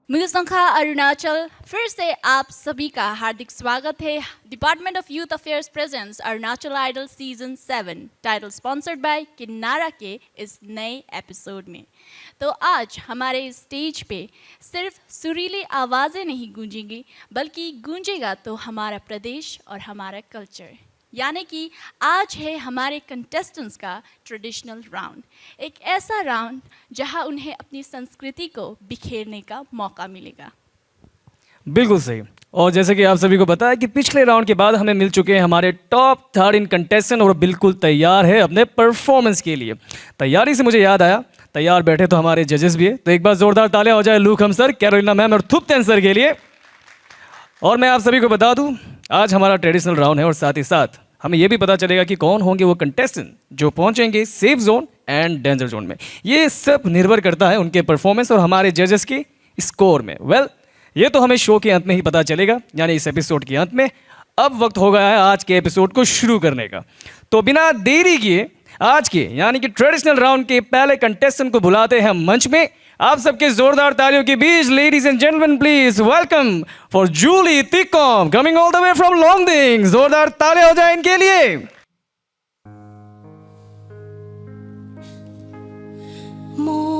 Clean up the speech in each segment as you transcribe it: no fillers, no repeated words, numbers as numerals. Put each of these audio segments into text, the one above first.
मुगसंखा अरुणाचल फिर से आप सभी का हार्दिक स्वागत है। Department of youth affairs presents Arunachal idol season 7 title sponsored by Kinnara के इस नए एपिसोड में। तो आज हमारे इस स्टेज पे सिर्फ सुरीली आवाज़ें नहीं गूंजेंगी, बल्कि गूंजेगा तो हमारा प्रदेश और हमारा कल्चर। यानी कि आज है हमारे कंटेस्टेंट्स का ट्रेडिशनल राउंड, एक ऐसा राउंड जहां उन्हें अपनी संस्कृति को बिखेरने का मौका मिलेगा। बिल्कुल सही। और जैसे कि आप सभी को पता है कि पिछले राउंड के बाद हमें मिल चुके हैं हमारे टॉप 13 कंटेस्टेंट और बिल्कुल तैयार है अपने परफॉर्मेंस के लिए। तैयारी से मुझे याद आया, तैयार बैठे तो हमारे जजेस भी है, तो एक बार जोरदार तालियां हो जाए लूकम सर, कैरोलिना मैम और थुप्तेन सर के लिए। और मैं आप सभी को बता दूं, आज हमारा ट्रेडिशनल राउंड है और साथ ही साथ हमें यह भी पता चलेगा कि कौन होंगे वो कंटेस्टेंट जो पहुंचेंगे safe zone and danger zone में। ये सब निर्भर करता है उनके परफॉर्मेंस और हमारे जजेस के स्कोर में। ये तो हमें शो के अंत में ही पता चलेगा, यानी इस एपिसोड के अंत में। अब वक्त हो गया है आज के एपिसोड को शुरू करने का, तो बिना देरी किए आज के यानी कि ट्रेडिशनल राउंड के पहले कंटेस्टेंट को बुलाते हैं मंच में। आप सबके जोरदार तालियों के बीच ladies and gentleman please welcome for Julie Tikom coming all the way from Longding. जोरदार तालियां हो जाए इनके लिए। Mong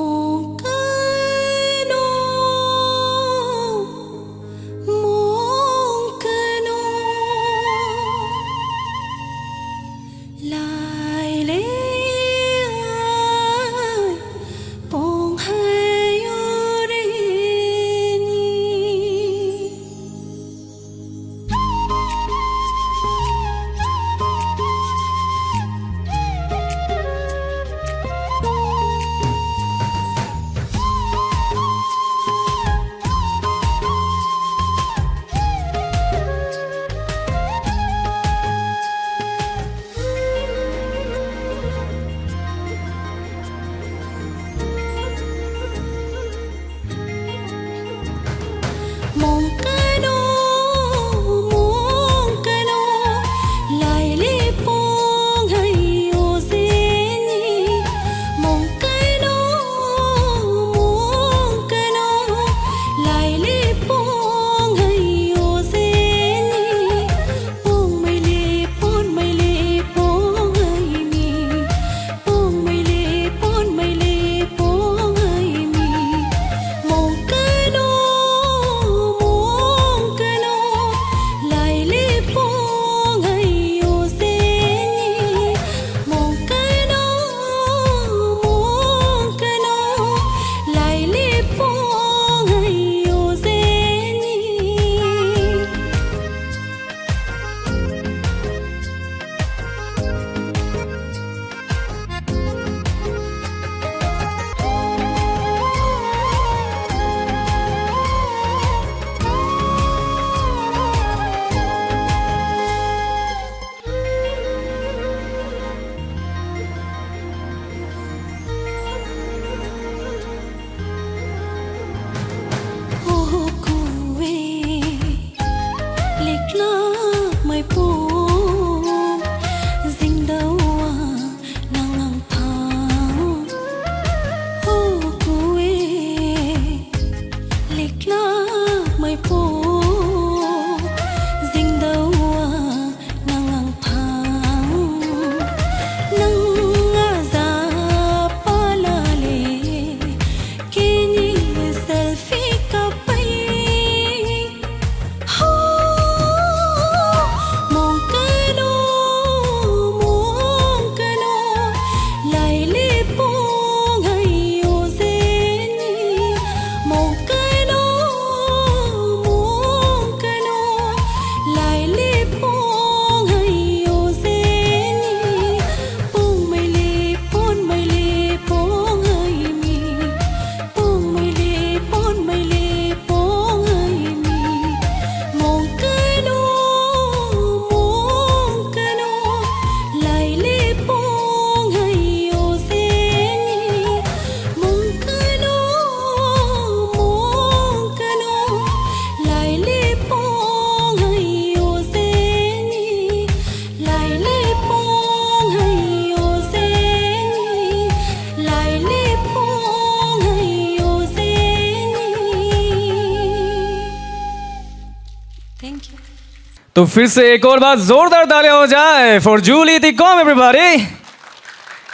तो फिर से एक और बार जोरदार तालियां हो जाए फॉर जूली दी कॉम एवरीबॉडी।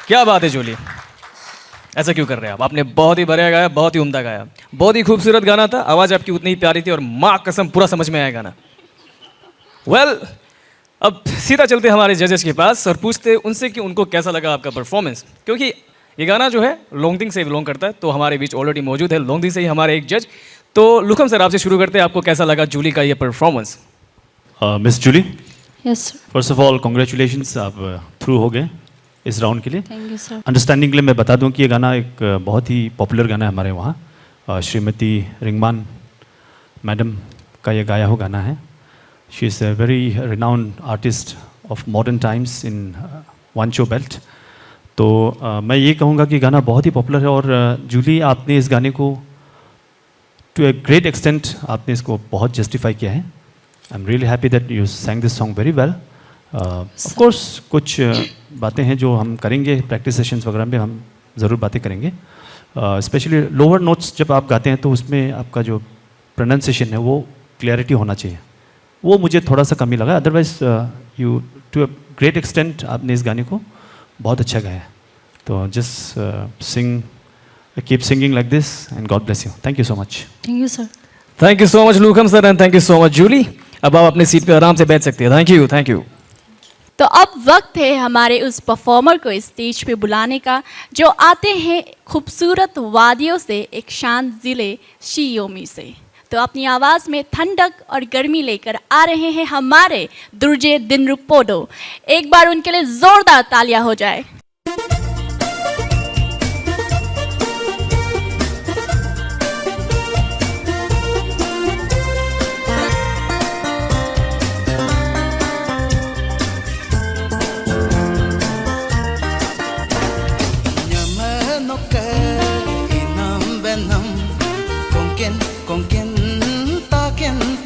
क्या बात है जूली, ऐसा क्यों कर रहे हैं आप? आपने बहुत ही बढ़िया गाया, बहुत ही उम्दा गाया, बहुत ही खूबसूरत गाना था, आवाज़ आपकी उतनी ही प्यारी थी और माँ कसम पूरा समझ में आया गाना। वेल, अब सीधा चलते हमारे जजेस के पास और पूछते उनसे कि उनको कैसा लगा आपका परफॉर्मेंस, क्योंकि ये गाना जो है लोंगडिंग से बिलोंग करता है, तो हमारे बीच ऑलरेडी मौजूद है लोंगडिंग से ही हमारे एक जज। तो लुकम सर, आपसे शुरू करते हैं, आपको कैसा लगा जूली का ये performance? Miss Julie, yes sir, first of all congratulations, आप थ्रू हो गए इस राउंड के लिए। Thank you sir. अंडरस्टैंडिंग के लिए मैं बता दूं कि ये गाना एक बहुत ही पॉपुलर गाना है हमारे वहाँ। श्रीमती रिंगमान मैडम का ये गाया हुआ गाना है। She is a very renowned artist of modern times in Wancho belt. तो मैं ये कहूँगा कि गाना बहुत ही पॉपुलर है और जूली आपने इस गाने को टू ए ग्रेट एक्सटेंट आपने इसको बहुत जस्टिफाई किया है। I am really happy that you सैंग this song very well. Of course कुछ बातें हैं जो हम करेंगे, प्रैक्टिस सेशंस वगैरह में हम ज़रूर बातें करेंगे। स्पेशली लोअर नोट्स जब आप गाते हैं तो उसमें आपका जो प्रोनाउंसिएशन है वो क्लैरिटी होना चाहिए, वो मुझे थोड़ा सा कमी लगा। Otherwise you to a great extent आपने इस गाने को बहुत अच्छा गाया है। तो just sing, keep singing like this and God bless you. Thank you so much. Thank you sir. Thank you so much Lukam sir and thank you so much Julie. अब आप अपनी सीट पे आराम से बैठ सकते हैं। Thank you, thank you. तो अब वक्त है हमारे उस परफॉर्मर को स्टेज पे बुलाने का जो आते हैं खूबसूरत वादियों से एक शांत जिले शियोमी से। तो अपनी आवाज़ में ठंडक और गर्मी लेकर आ रहे हैं हमारे दुर्जे दिनरुपोडो। एक बार उनके लिए जोरदार तालियां हो जाए।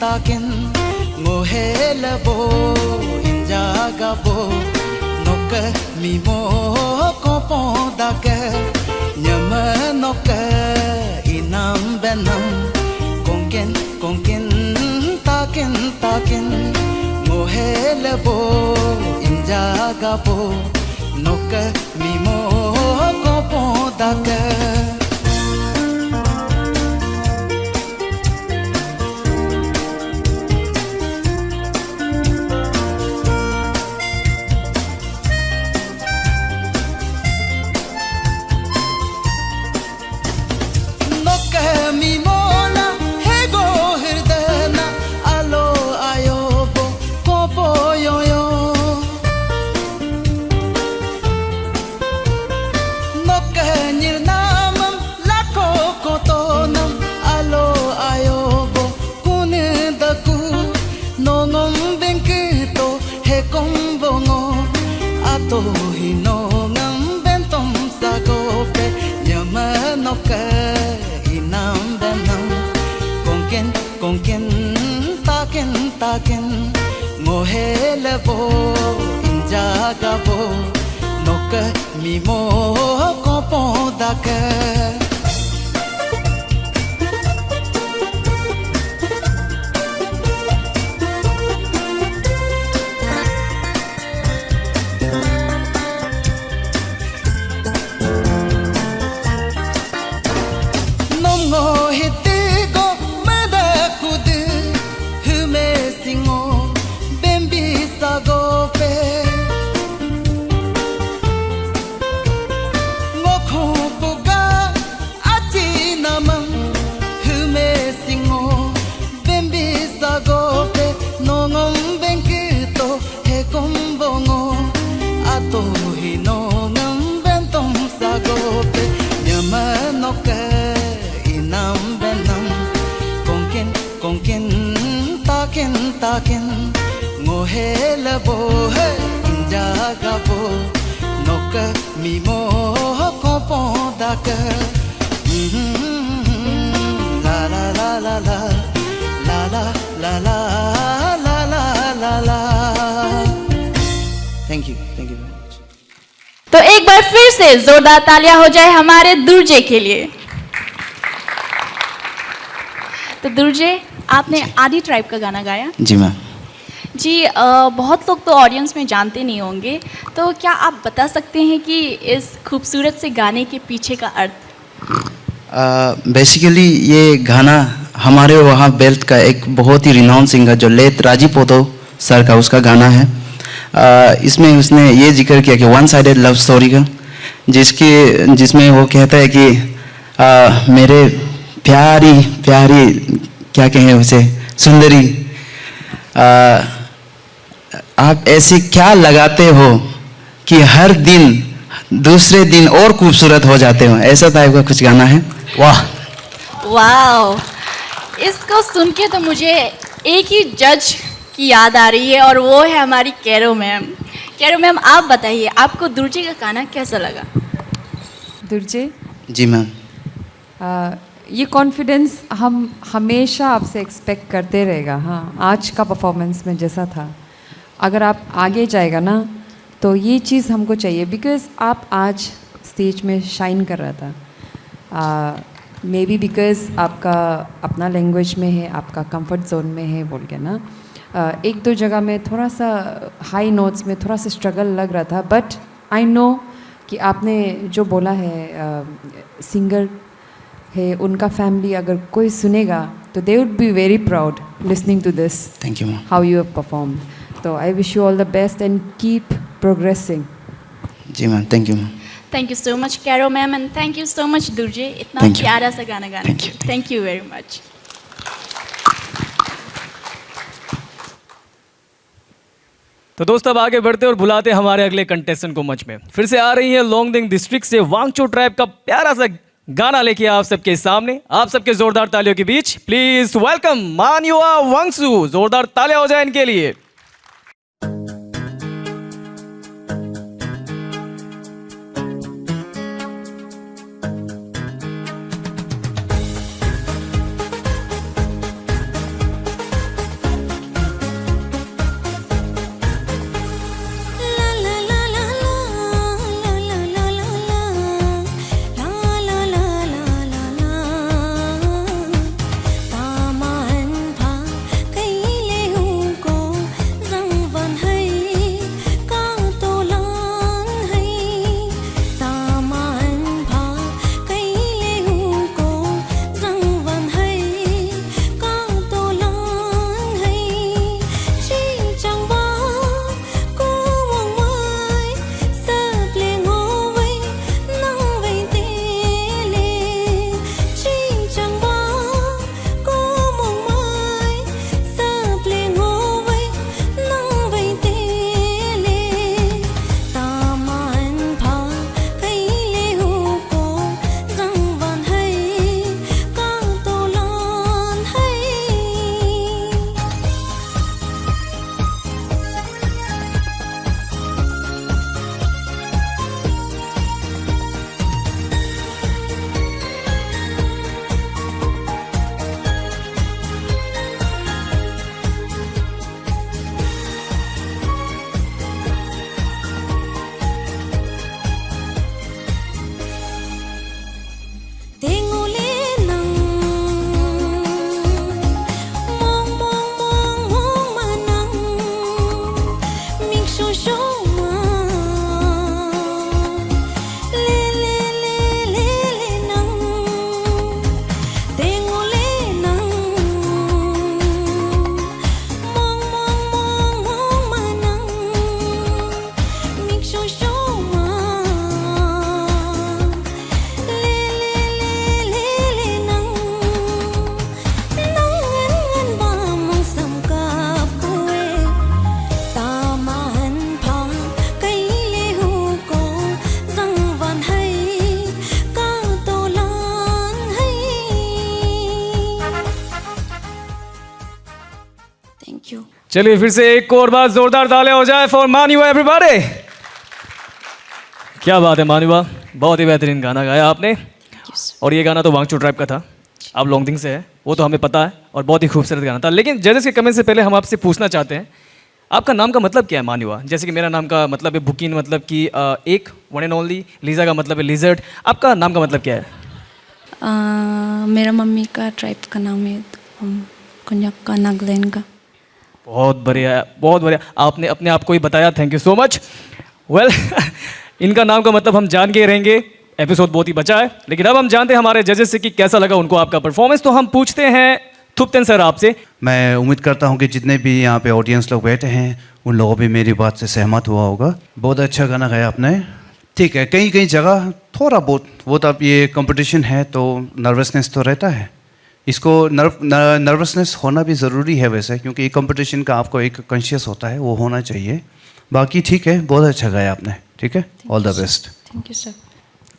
takin ngohela bo injaga bo noka mi mo ko poda ka nyama noka inam benam konken takin ngohela bo injaga bo noka mi mo ko poda ka takin ngohela bo injaga bo noka mi mo ko poda ka takin ngohela bo injaga bo noka mi mo ko poda ka la la la la la la la la la la la la thank you very much। तो एक बार फिर से जोरदार तालियां हो जाए हमारे दुर्जे के लिए। तो दुर्जे, आपने आदि ट्राइब का गाना गाया। जी मैम। जी बहुत लोग तो ऑडियंस में जानते नहीं होंगे, तो क्या आप बता सकते हैं कि इस खूबसूरत से गाने के पीछे का अर्थ? बेसिकली ये गाना हमारे वहाँ बेल्ट का एक बहुत ही रिनाउन सिंगर जो लेट राजी पोतो सर का उसका गाना है। इसमें उसने ये जिक्र किया कि वन साइडेड लव स्टोरी का, जिसमें वो कहता है कि मेरे प्यारी प्यारी क्या कहें उसे सुंदरी, आप ऐसी क्या लगाते हो कि हर दिन दूसरे दिन और खूबसूरत हो जाते हो, ऐसा टाइप का कुछ गाना है। वाह वाह, इसको सुन के तो मुझे एक ही जज की याद आ रही है और वो है हमारी कैरो मैम। कैरो मैम, आप बताइए आपको दुर्जे का गाना कैसा लगा? दुर्जे, जी मैम। ये कॉन्फिडेंस हम हमेशा आपसे एक्सपेक्ट करते रहेगा। हाँ, आज का परफॉर्मेंस में जैसा था, अगर आप आगे जाएगा ना तो ये चीज़ हमको चाहिए, बिकॉज़ आप आज स्टेज में शाइन कर रहा था। मे बी बिकॉज़ आपका अपना लैंग्वेज में है, आपका कंफर्ट जोन में है बोल के ना। एक दो जगह में थोड़ा सा हाई नोट्स में थोड़ा सा स्ट्रगल लग रहा था, बट आई नो कि आपने जो बोला है सिंगर है, उनका फैमिली अगर कोई सुनेगा तो they would be very proud listening to this. Thank you ma'am. How you have performed. तो I wish you all the best and keep progressing. जी ma'am, thank you ma'am. Thank you so much Carol ma'am and thank you so much Durje, इतना Thank you. प्यारा सा गाना गाने Thank के you, लिए। Thank you very much. तो दोस्तों अब आगे बढ़ते और बुलाते हमारे अगले कंटेस्टेंट को मंच में। फिर से आ रही है लोंगडिंग डिस्ट्रिक्ट से वांगचो ट्राइब का प्यारा सा गाना लेके आप सबके सामने, आप सबके जोरदार तालियों के बीच प्लीज वेलकम मान्युआ वांगसू। जोरदार तालियां हो जाए इनके लिए। चलिए फिर से एक और बार जोरदार तालियां हो जाए फॉर मान्युआ एवरीबॉडी। क्या बात है मान्युआ, बहुत ही बेहतरीन गाना गाया आपने। और ये गाना तो वांगचू ट्राइब का था, आप लोंगडिंग से है, वो तो हमें पता है, और बहुत ही खूबसूरत गाना था। लेकिन जजेस के कमेंट से पहले हम आपसे पूछना चाहते हैं, आपका नाम का मतलब क्या है मान्युआ? जैसे कि मेरा नाम का मतलब है बुकिन, मतलब कि एक वन एंड ओनली। लीजा का मतलब है लिजर्ड। आपका नाम का मतलब क्या है? मेरा मम्मी का ट्राइब का नाम है कुंजक का, नागालैंड का। बहुत बढ़िया, बहुत बढ़िया। आपने अपने आप को ही बताया, thank you so much. Well इनका नाम का मतलब हम जान के ही रहेंगे, एपिसोड बहुत ही बचा है। लेकिन अब हम जानते हैं हमारे जजेस से कि कैसा लगा उनको आपका परफॉर्मेंस। तो हम पूछते हैं थुप्तेन सर आपसे। मैं उम्मीद करता हूँ कि जितने भी यहाँ पे ऑडियंस लोग बैठे हैं उन लोगों भी मेरी बात से सहमत हुआ होगा। बहुत अच्छा गाना गाया आपने। ठीक है, कहीं कहीं जगह थोड़ा बहुत वो तो अब ये कंपटीशन है तो नर्वसनेस तो रहता है। इसको नर्वसनेस होना भी ज़रूरी है वैसे, क्योंकि ये कंपटीशन का आपको एक कॉन्शियस होता है, वो होना चाहिए। बाकी ठीक है, बहुत अच्छा गाया आपने। ठीक है, all the best. Thank you sir.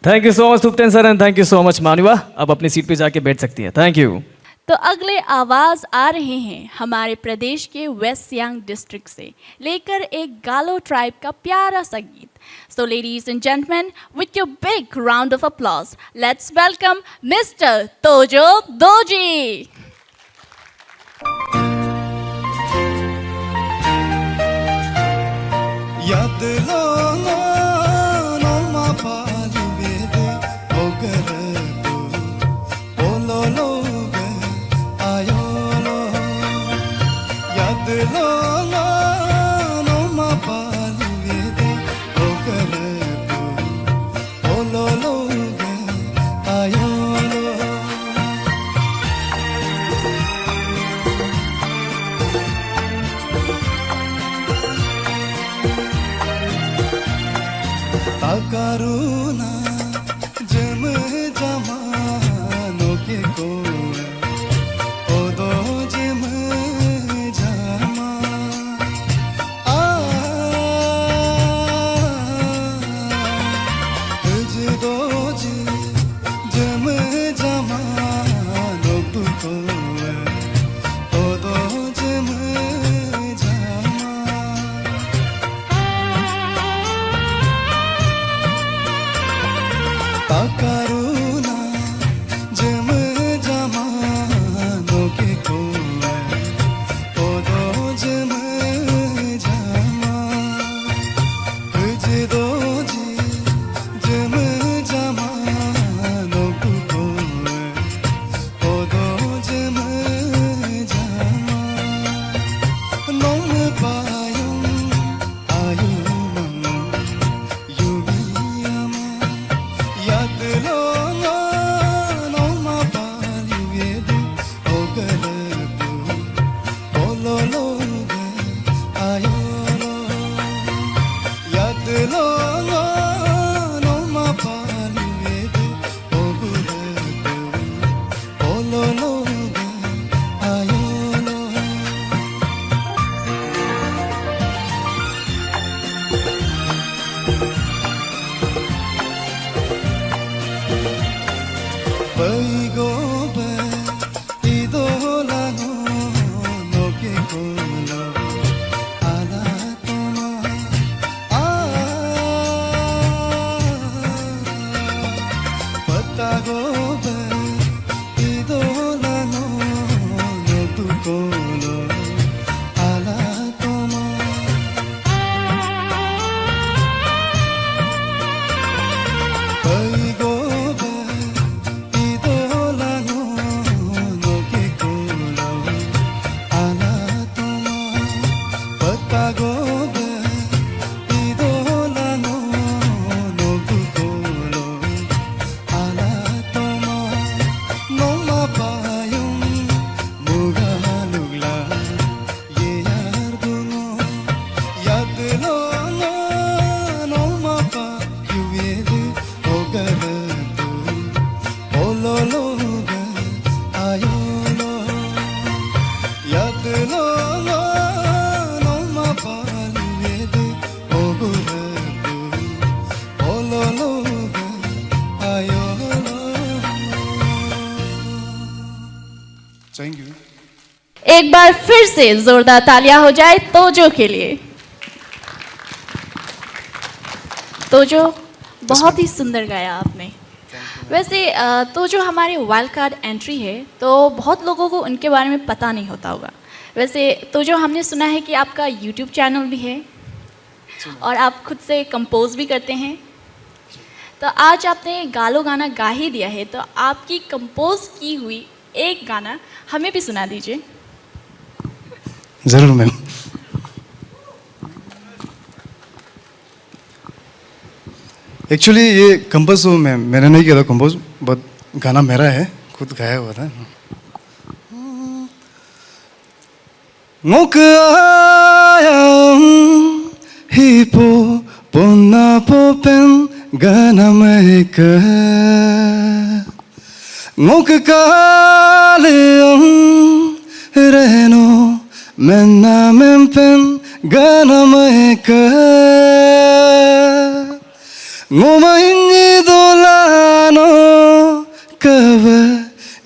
Thank you so much Thupten sir and thank you so much Manua. अब अपनी सीट पे जाके बैठ सकती हैं। Thank you. तो अगले आवाज आ रहे हैं हमारे प्रदेश के वेस्ट सियांग डिस्ट्रिक्ट से, लेकर एक गालो ट्राइब का प्यारा सा गीत। सो ladies and gentleman, with your big round of applause, let's welcome mister Tojo doji. याद लो नो मा पालू वेदे ओगर तू ओलो लोग आयो लो। याद लो नो मा पालू वेदे ओगर तू ओलो लोग आयो लो। करुणा जम जमानो के को ओ दो जम जमा तुझ दो जम जमानो को ओ दो जम जमा। करुणा जम जमानो के को ओ दो जम जमा तुझ दो जम जमानो को ओ दो जम जमा। नोम पायुं आयु मम युवियमा। याद लो नो मा पालू वेदे ओगर तू ओलो लोग आयो लो। याद लो नो मा पालू वेदे ओगर तू ओलो लोग आयो लो। Baigo be idolano no ke kolo ala toma patago be idolano no tu kolo ala toma baigo be idolano no ke kolo ala toma patago be idolano no tu kolo ala toma no ma payung muga lugla ye yar duno yad lo no ma pa yuvedu ogar tu ओलो लोग आयो लो। याद लो no मा पालू वेदे ogre तू ओलो लोग आयो लो। Thank you. एक बार फिर से जोरदार तालियां हो जाए तोजो के लिए। तोजो, बहुत ही सुंदर गाया आपने। वैसे तो जो हमारे वाइल्ड कार्ड एंट्री है तो बहुत लोगों को उनके बारे में पता नहीं होता होगा। वैसे तो जो हमने सुना है कि आपका यूट्यूब चैनल भी है और आप खुद से कंपोज भी करते हैं। तो आज आपने गालो गाना गा ही दिया है, तो आपकी कंपोज की हुई एक गाना हमें भी सुना दीजिए। ज़रूर मैम। एक्चुअली ये कंपोज तो मैंने नहीं किया था कंपोज, बट गाना मेरा है, खुद गाया हुआ था। हिपो पोना पोपेन गाना Mac ngok kaleong reno menna mempen gana maika ngoma inni dolano kava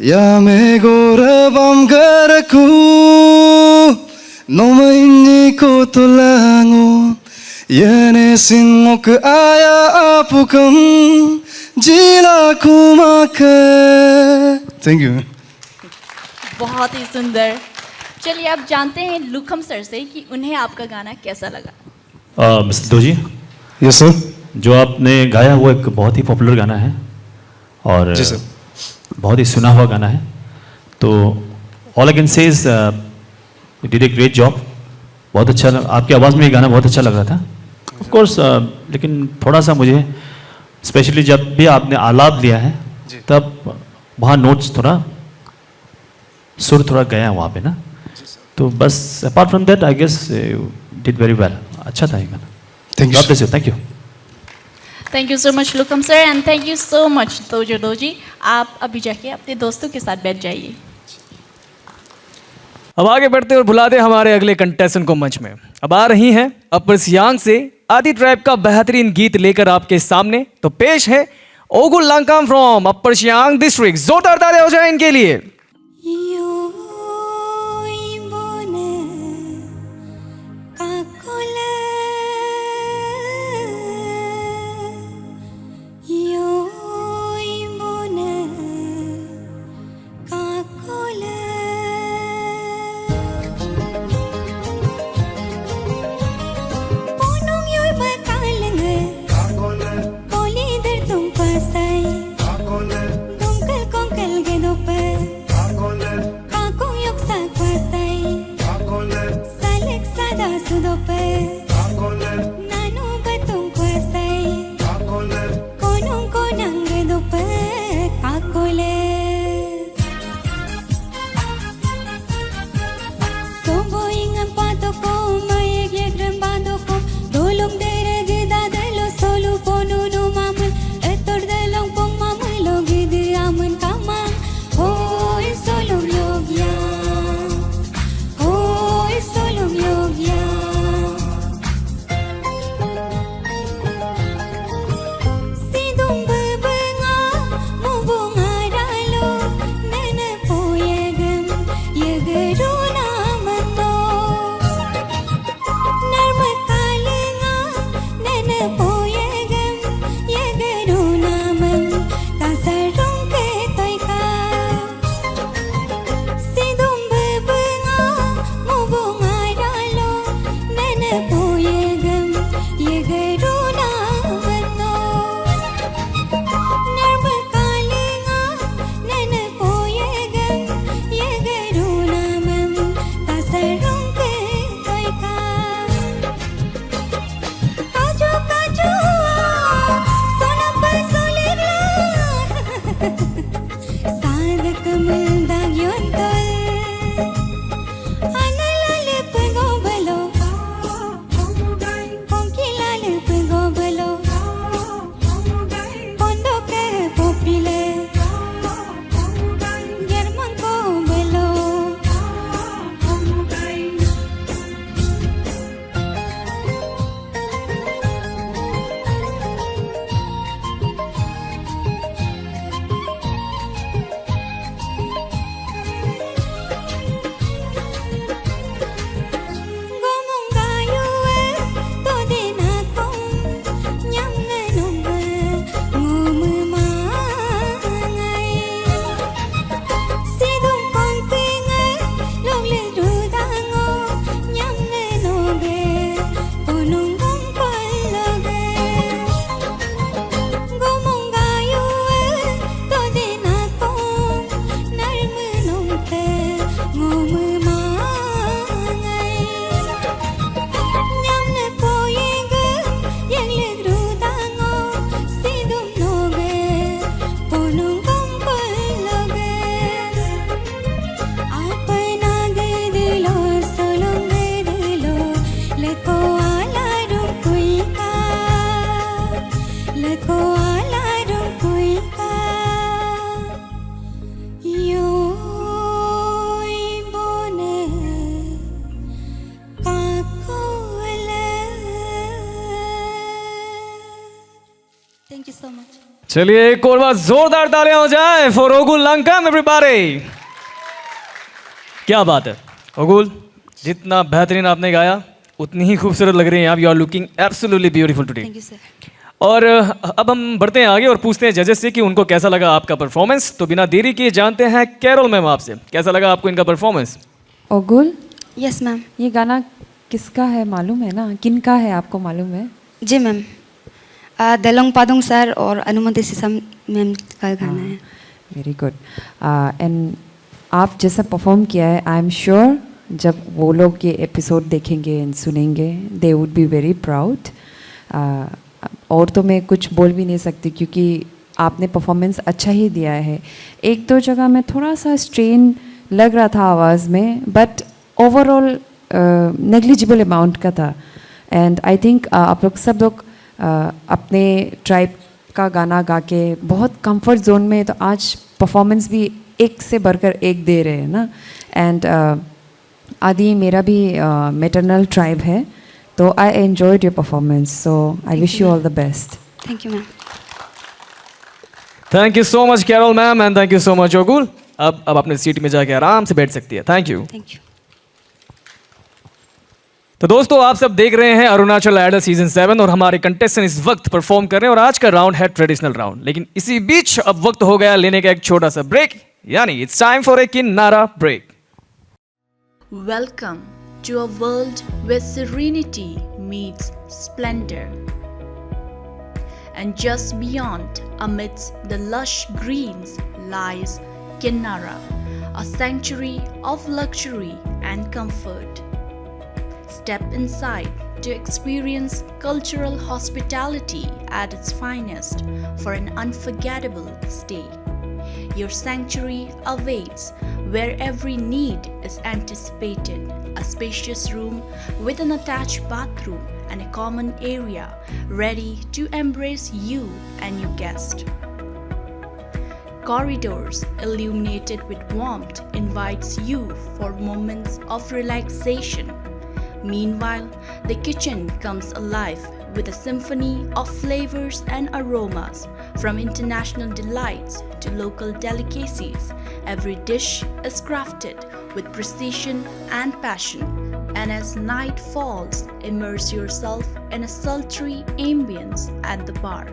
ya me gorabam garaku noma inni ko tolango yene singok aya apukam जिला कुमा के। Thank you. बहुत ही सुंदर। चलिए आप जानते हैं लुखम सर से कि उन्हें आपका गाना कैसा लगा। Mister doji, yes sir. जो आपने गाया वो एक बहुत ही पॉपुलर गाना है और जी सर। बहुत ही सुना हुआ गाना है, तो all I can say is you did a great job. बहुत अच्छा आपकी आवाज़ में ये गाना बहुत अच्छा लग रहा था ऑफ कोर्स, लेकिन थोड़ा सा मुझे स्पेशली जब भी आपने आलाप लिया है तब वहाँ नोट्स थोड़ा सुर थोड़ा गया वहाँ पे ना, तो बस apart from that I guess you did very well. अच्छा था ये गाना। Thank you. Thank you. Thank you so much Lukam sir and thank you so much Tojo Doji. आप अभी जाके अपने दोस्तों के साथ बैठ जाइए। अब आगे बढ़ते और बुलाते हमारे अगले कंटेस्टेंट को मंच में। अब आ रही हैं अपर सियांग से आदि ट्राइब का बेहतरीन गीत लेकर आपके सामने, तो पेश है Ogul Lankam from upper Siang district. जोरदार तालियां हो जाए इनके लिए। चलिए एक और बार जोरदार तालियां हो जाए फॉर ओगुल लंकम एवरीबॉडी। क्या बात है ओगुल, जितना बेहतरीन आपने गाया उतनी ही खूबसूरत लग रही हैं आप। You are looking absolutely beautiful today. Thank you sir. और अब हम बढ़ते हैं आगे और पूछते हैं जजेस से कि उनको कैसा लगा आपका परफॉर्मेंस। तो बिना देरी किए जानते हैं कैरोल मैम आपसे, कैसा लगा आपको इनका परफॉर्मेंस? Ogul, yes ma'am. ये गाना किसका है मालूम है ना? किनका है आपको मालूम है? जी मैम, देलोंग पादोंग सर और अनुमति सिसम मैम का गाना है। Very good. एंड आप जैसा परफॉर्म किया है, आई एम श्योर जब वो लोग ये एपिसोड देखेंगे एंड सुनेंगे, दे वुड बी वेरी प्राउड। और तो मैं कुछ बोल भी नहीं सकती क्योंकि आपने परफॉर्मेंस अच्छा ही दिया है। एक दो जगह में थोड़ा सा स्ट्रेन लग रहा था आवाज़ में, बट ओवरऑल नेग्लिजिबल अमाउंट का था। एंड आई थिंक आप लोग सब लोग अपने ट्राइब का गाना गा के बहुत कंफर्ट जोन में, तो आज परफॉर्मेंस भी एक से बढ़कर एक दे रहे हैं ना। एंड आदि मेरा भी मैटरनल ट्राइब है, तो I enjoyed your performance, so I wish you all the best. Thank you ma'am. Thank you so much Carol ma'am and thank you so much ओगुल। अब अपने सीट में जाके आराम से बैठ सकती है। Thank you. Thank you. तो दोस्तों आप सब देख रहे हैं अरुणाचल आइडल सीजन 7 और हमारे कंटेस्टेंट इस वक्त परफॉर्म कर रहे हैं और आज का राउंड है ट्रेडिशनल राउंड। लेकिन इसी बीच अब वक्त हो गया लेने का एक छोटा सा ब्रेक, यानी it's time for a Kinnara break. Welcome to a world where serenity meets splendor. And just beyond, amidst the lush greens, lies Kinnara, a sanctuary of luxury and comfort. Step inside to experience cultural hospitality at its finest for an unforgettable stay. Your sanctuary awaits where every need is anticipated. A spacious room with an attached bathroom and a common area ready to embrace you and your guest. Corridors illuminated with warmth invites you for moments of relaxation. Meanwhile, the kitchen comes alive with a symphony of flavors and aromas. From international delights to local delicacies, every dish is crafted with precision and passion. And as night falls, immerse yourself in a sultry ambience at the bar.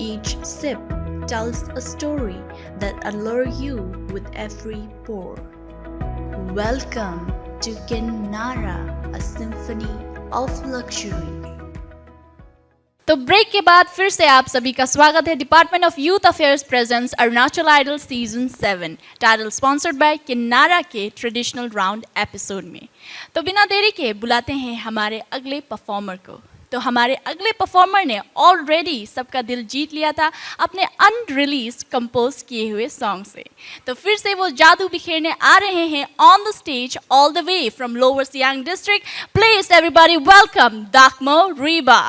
Each sip tells a story that allure you with every pour. Welcome to Kinnara, a symphony of luxury. तो break के बाद फिर से आप सभी का स्वागत है department of youth affairs presents Arunachal idol season 7 title sponsored by Kinnara के ट्रेडिशनल राउंड एपिसोड में। तो बिना देरी के बुलाते हैं हमारे अगले परफॉर्मर को। तो हमारे अगले परफॉर्मर ने ऑलरेडी सबका दिल जीत लिया था अपने अनरिलीज कंपोज किए हुए सॉन्ग से। तो फिर से वो जादू बिखेरने आ रहे हैं on the stage all the way from lower Siang district. Please everybody welcome Dakmo Riba.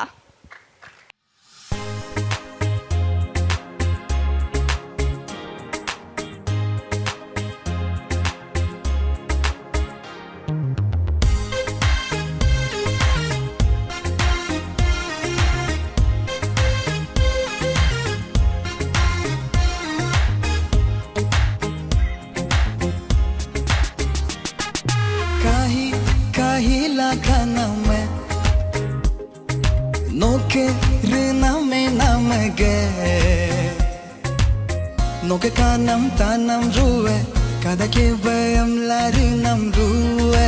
Noke kanam tanam ruwe kada ke bayam lari nam ruwe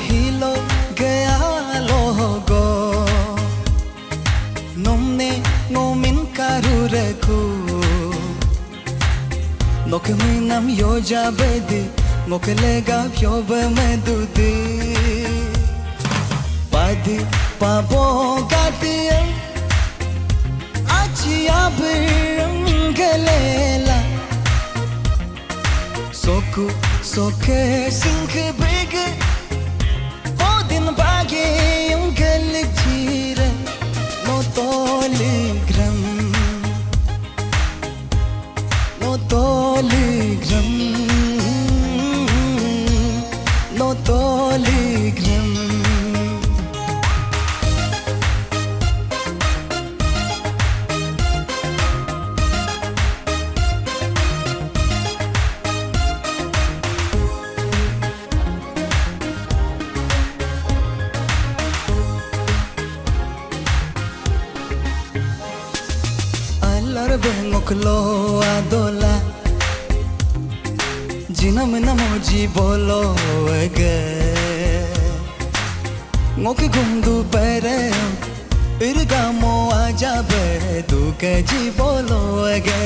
hilo gaya logo nomne nomin karure ku noke minam yoja bedi noke lega yoba medudi padi pabo gatiya Galela Soku soke sink big Odin bage yung galijira No toligram No toligram No toligram adola jinam namoji bolo age ngok gumdu pere irgamo ajabe du kaji bolo age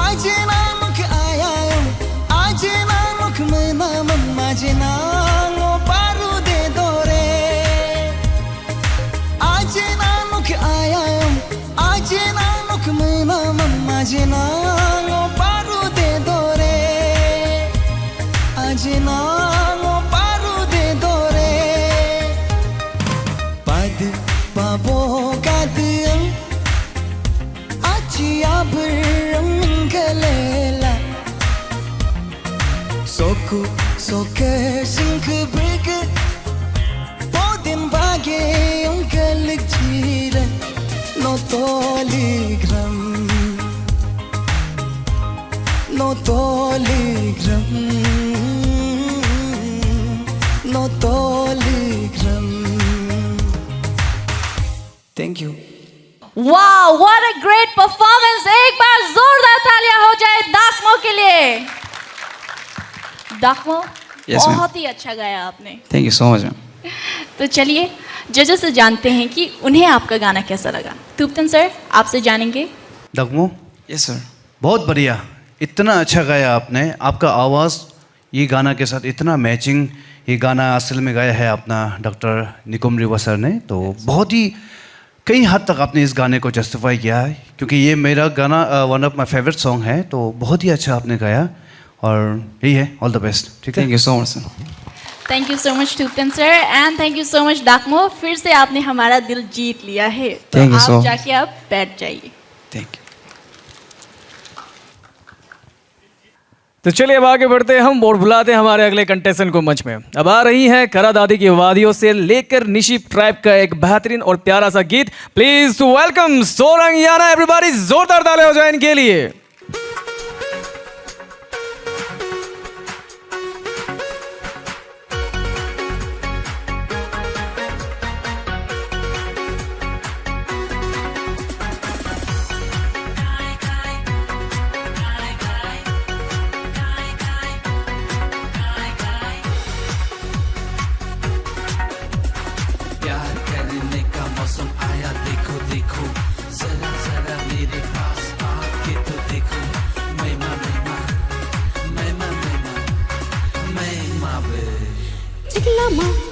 ajina muk ayayam ajina muk mena mamajina ngo paru de dore ajina muk ayayam ajina muk mena mamajina ngo paru de dore ajina ngo paru de dore pad pabo kadiyam achiabram galela soku soke sink brig podin bage ungal chira no toligram no toligram no toligram thank you वाह, what a great performance. एक बार जोरदार तालियां हो जाए दाखमो के लिए। दाखमो, Yes, ma'am. बहुत ही अच्छा गाया आपने। Thank you so much ma'am. तो चलिए जजेस से जानते हैं कि उन्हें आपका गाना कैसा लगा। तूप्तन सर, आपसे जानेंगे। दगमो यस सर। बहुत बढ़िया, इतना अच्छा गाया आपने, आपका आवाज़ ये गाना के साथ इतना मैचिंग। ये गाना असल में गाया है अपना डॉक्टर निकुम रिवा सर ने, तो बहुत ही कई हद तक आपने इस गाने को जस्टिफाई किया है, क्योंकि ये मेरा गाना one of my favourite song है, तो बहुत ही अच्छा आपने गाया और यही है। All the best. ठीक है, thank you so much sir. Thank you so much Thupten sir and thank you so much Dakhmo. फिर से आपने हमारा दिल जीत लिया है। तो Thank you आप so- जाके आप बैठ जाइए। Thank you. तो चलिए अब आगे बढ़ते हैं हम और बुलाते हैं हमारे अगले कंटेस्टेंट को मंच में। अब आ रही हैं करा दादी की वादियों से लेकर निशी ट्राइब का एक बेहतरीन और प्यारा सा गीत। Please to welcome Sorang Yana. Everybody जोरदार तालियां हो जाए इनके लिए। प्यार करने का मौसम आया, देखो देखो जरा जरा मेरे पास आके तो देखो। मैं माँ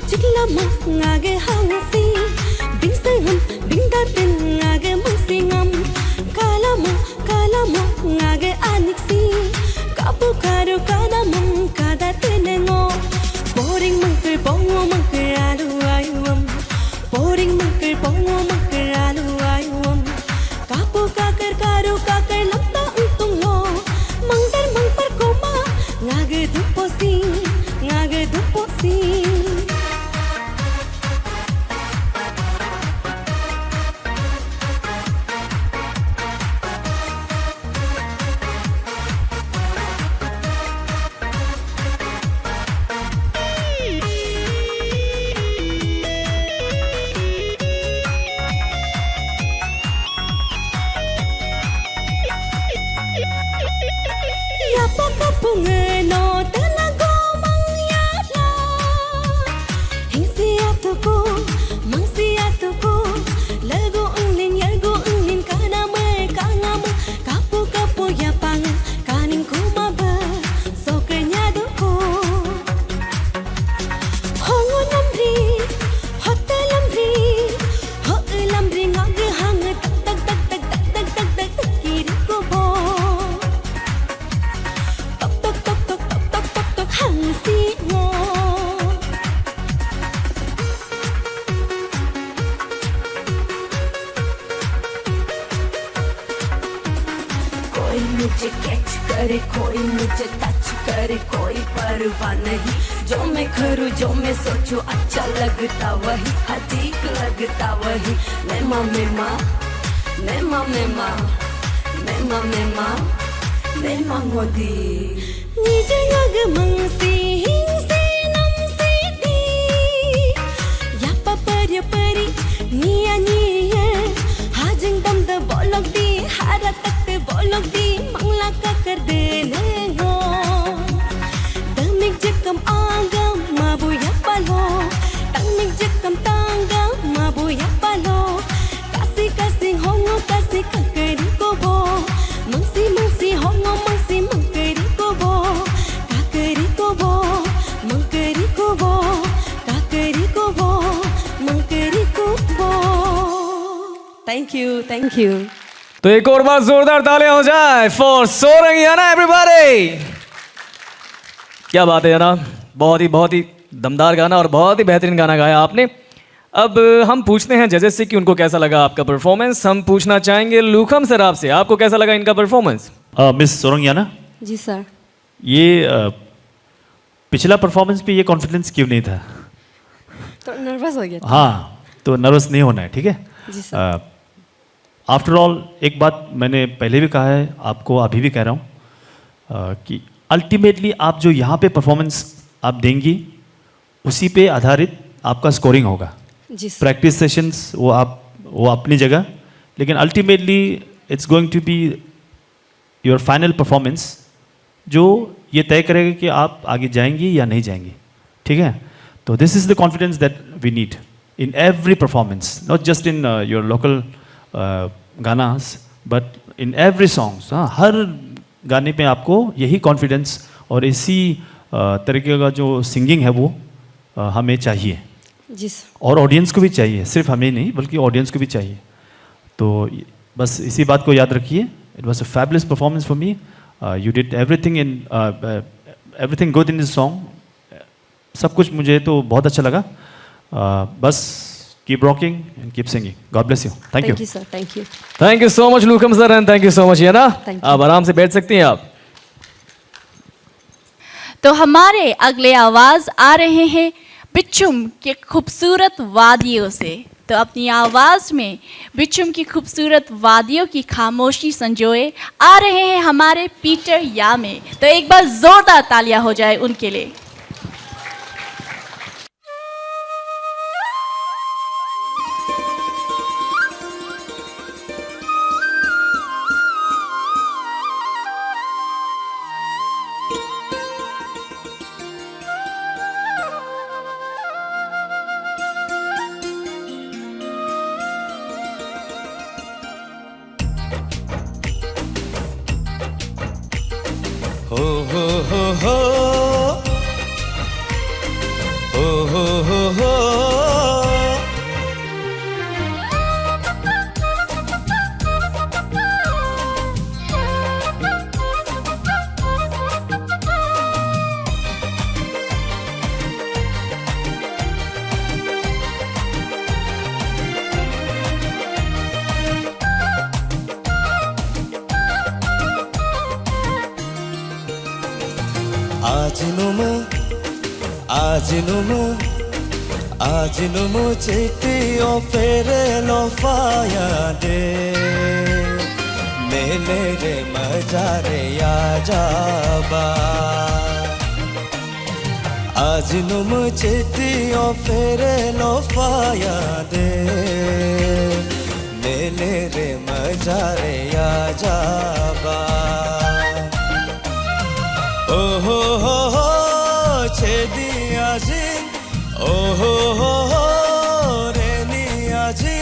chiklama ngage hangasi bing sangam bing datin ngage musingam kalama ngage aniksi kapu karu kanamum kada tenengo boring mangkir bongo mangkir alu ayuam boring mangkir bongo mangkir alu ayuam kapu kakar karu kakar lamta untung lo mangdar mangpar koma ngage duposi मुझे catch करे कोई मुझे touch करे कोई परवाह नहीं जो मैं करूँ जो मैं सोचूं अच्छा लगता वही ठीक लगता वही मैं माँ मोदी निजे नग मंगसी हिंसे नमसी दी या परी निया हाजिंग दम द बोलक दी harakat bolok di manglaka kardenengo damig jekam agam mabuya palo damig jekam tangga mabuya palo kasih kasih hongo kasih kakeri kobo mangsi mangsi hongo mangsi mangkeri kobo kakeri kobo mangkeri kobo kakeri kobo mangkeri kobo. Thank you, thank you. तो एक और बार जोरदार तालियां हो जाए for सोरंगियाना everybody. क्या बात है याना, बहुत ही दमदार गाना और बहुत ही बेहतरीन गाना गाया आपने। अब हम पूछते हैं जजेस से कि उनको कैसा लगा आपका परफॉर्मेंस। हम पूछना चाहेंगे लूखम सर आपसे, आपको कैसा लगा इनका परफॉर्मेंस? मिस सोरंगियाना, जी सर। ये पिछला परफॉर्मेंस पे ये कॉन्फिडेंस क्यों नहीं था? तो नर्वस हो गया था। हाँ, तो नर्वस नहीं होना है, ठीक है? जी सर। आफ्टर ऑल एक बात मैंने पहले भी कहा है, आपको अभी भी कह रहा हूँ कि अल्टीमेटली आप जो यहाँ पे परफॉर्मेंस आप देंगी उसी पे आधारित आपका स्कोरिंग होगा। जी सर। प्रैक्टिस सेशंस वो अपनी जगह, लेकिन ultimately it's going to be your final performance जो ये तय करेगा कि आप आगे जाएंगी या नहीं जाएंगी, ठीक है? तो this is the confidence that we need in every performance, not just in your local गानास बट इन एवरी सॉन्ग्स। हाँ, हर गाने पे आपको यही कॉन्फिडेंस और इसी तरीके का जो सिंगिंग है वो हमें चाहिए। जी सर। और ऑडियंस को भी चाहिए, सिर्फ हमें नहीं बल्कि ऑडियंस को भी चाहिए। तो बस इसी बात को याद रखिए। It was a fabulous performance for me. You did everything good in this song. सब कुछ मुझे तो बहुत अच्छा लगा। बस keep rocking and keep singing. God bless you. Thank you sir. Thank you. Thank you so much Lukham sir and thank you so much Yana. आप आराम से बैठ सकती हैं आप। तो हमारे अगले आवाज आ रहे हैं बिच्छुम के खूबसूरत वादियों से। तो अपनी आवाज में बिच्छुम की खूबसूरत वादियों की खामोशी संजोए आ रहे हैं हमारे पीटर यामे। तो एक बार जोरदार तालियां हो जाए उनके लिए। हो हो हो हो हो हो हो हो आज नुम चेती ओ फेरे लो फाया दे मेले रे मजारे या जाबा आज नुम चेती ओ फेरे लो फाया दे मेले रे मजारे या जाबा ओ हो छेदिया जी ओ हो रेनिया जी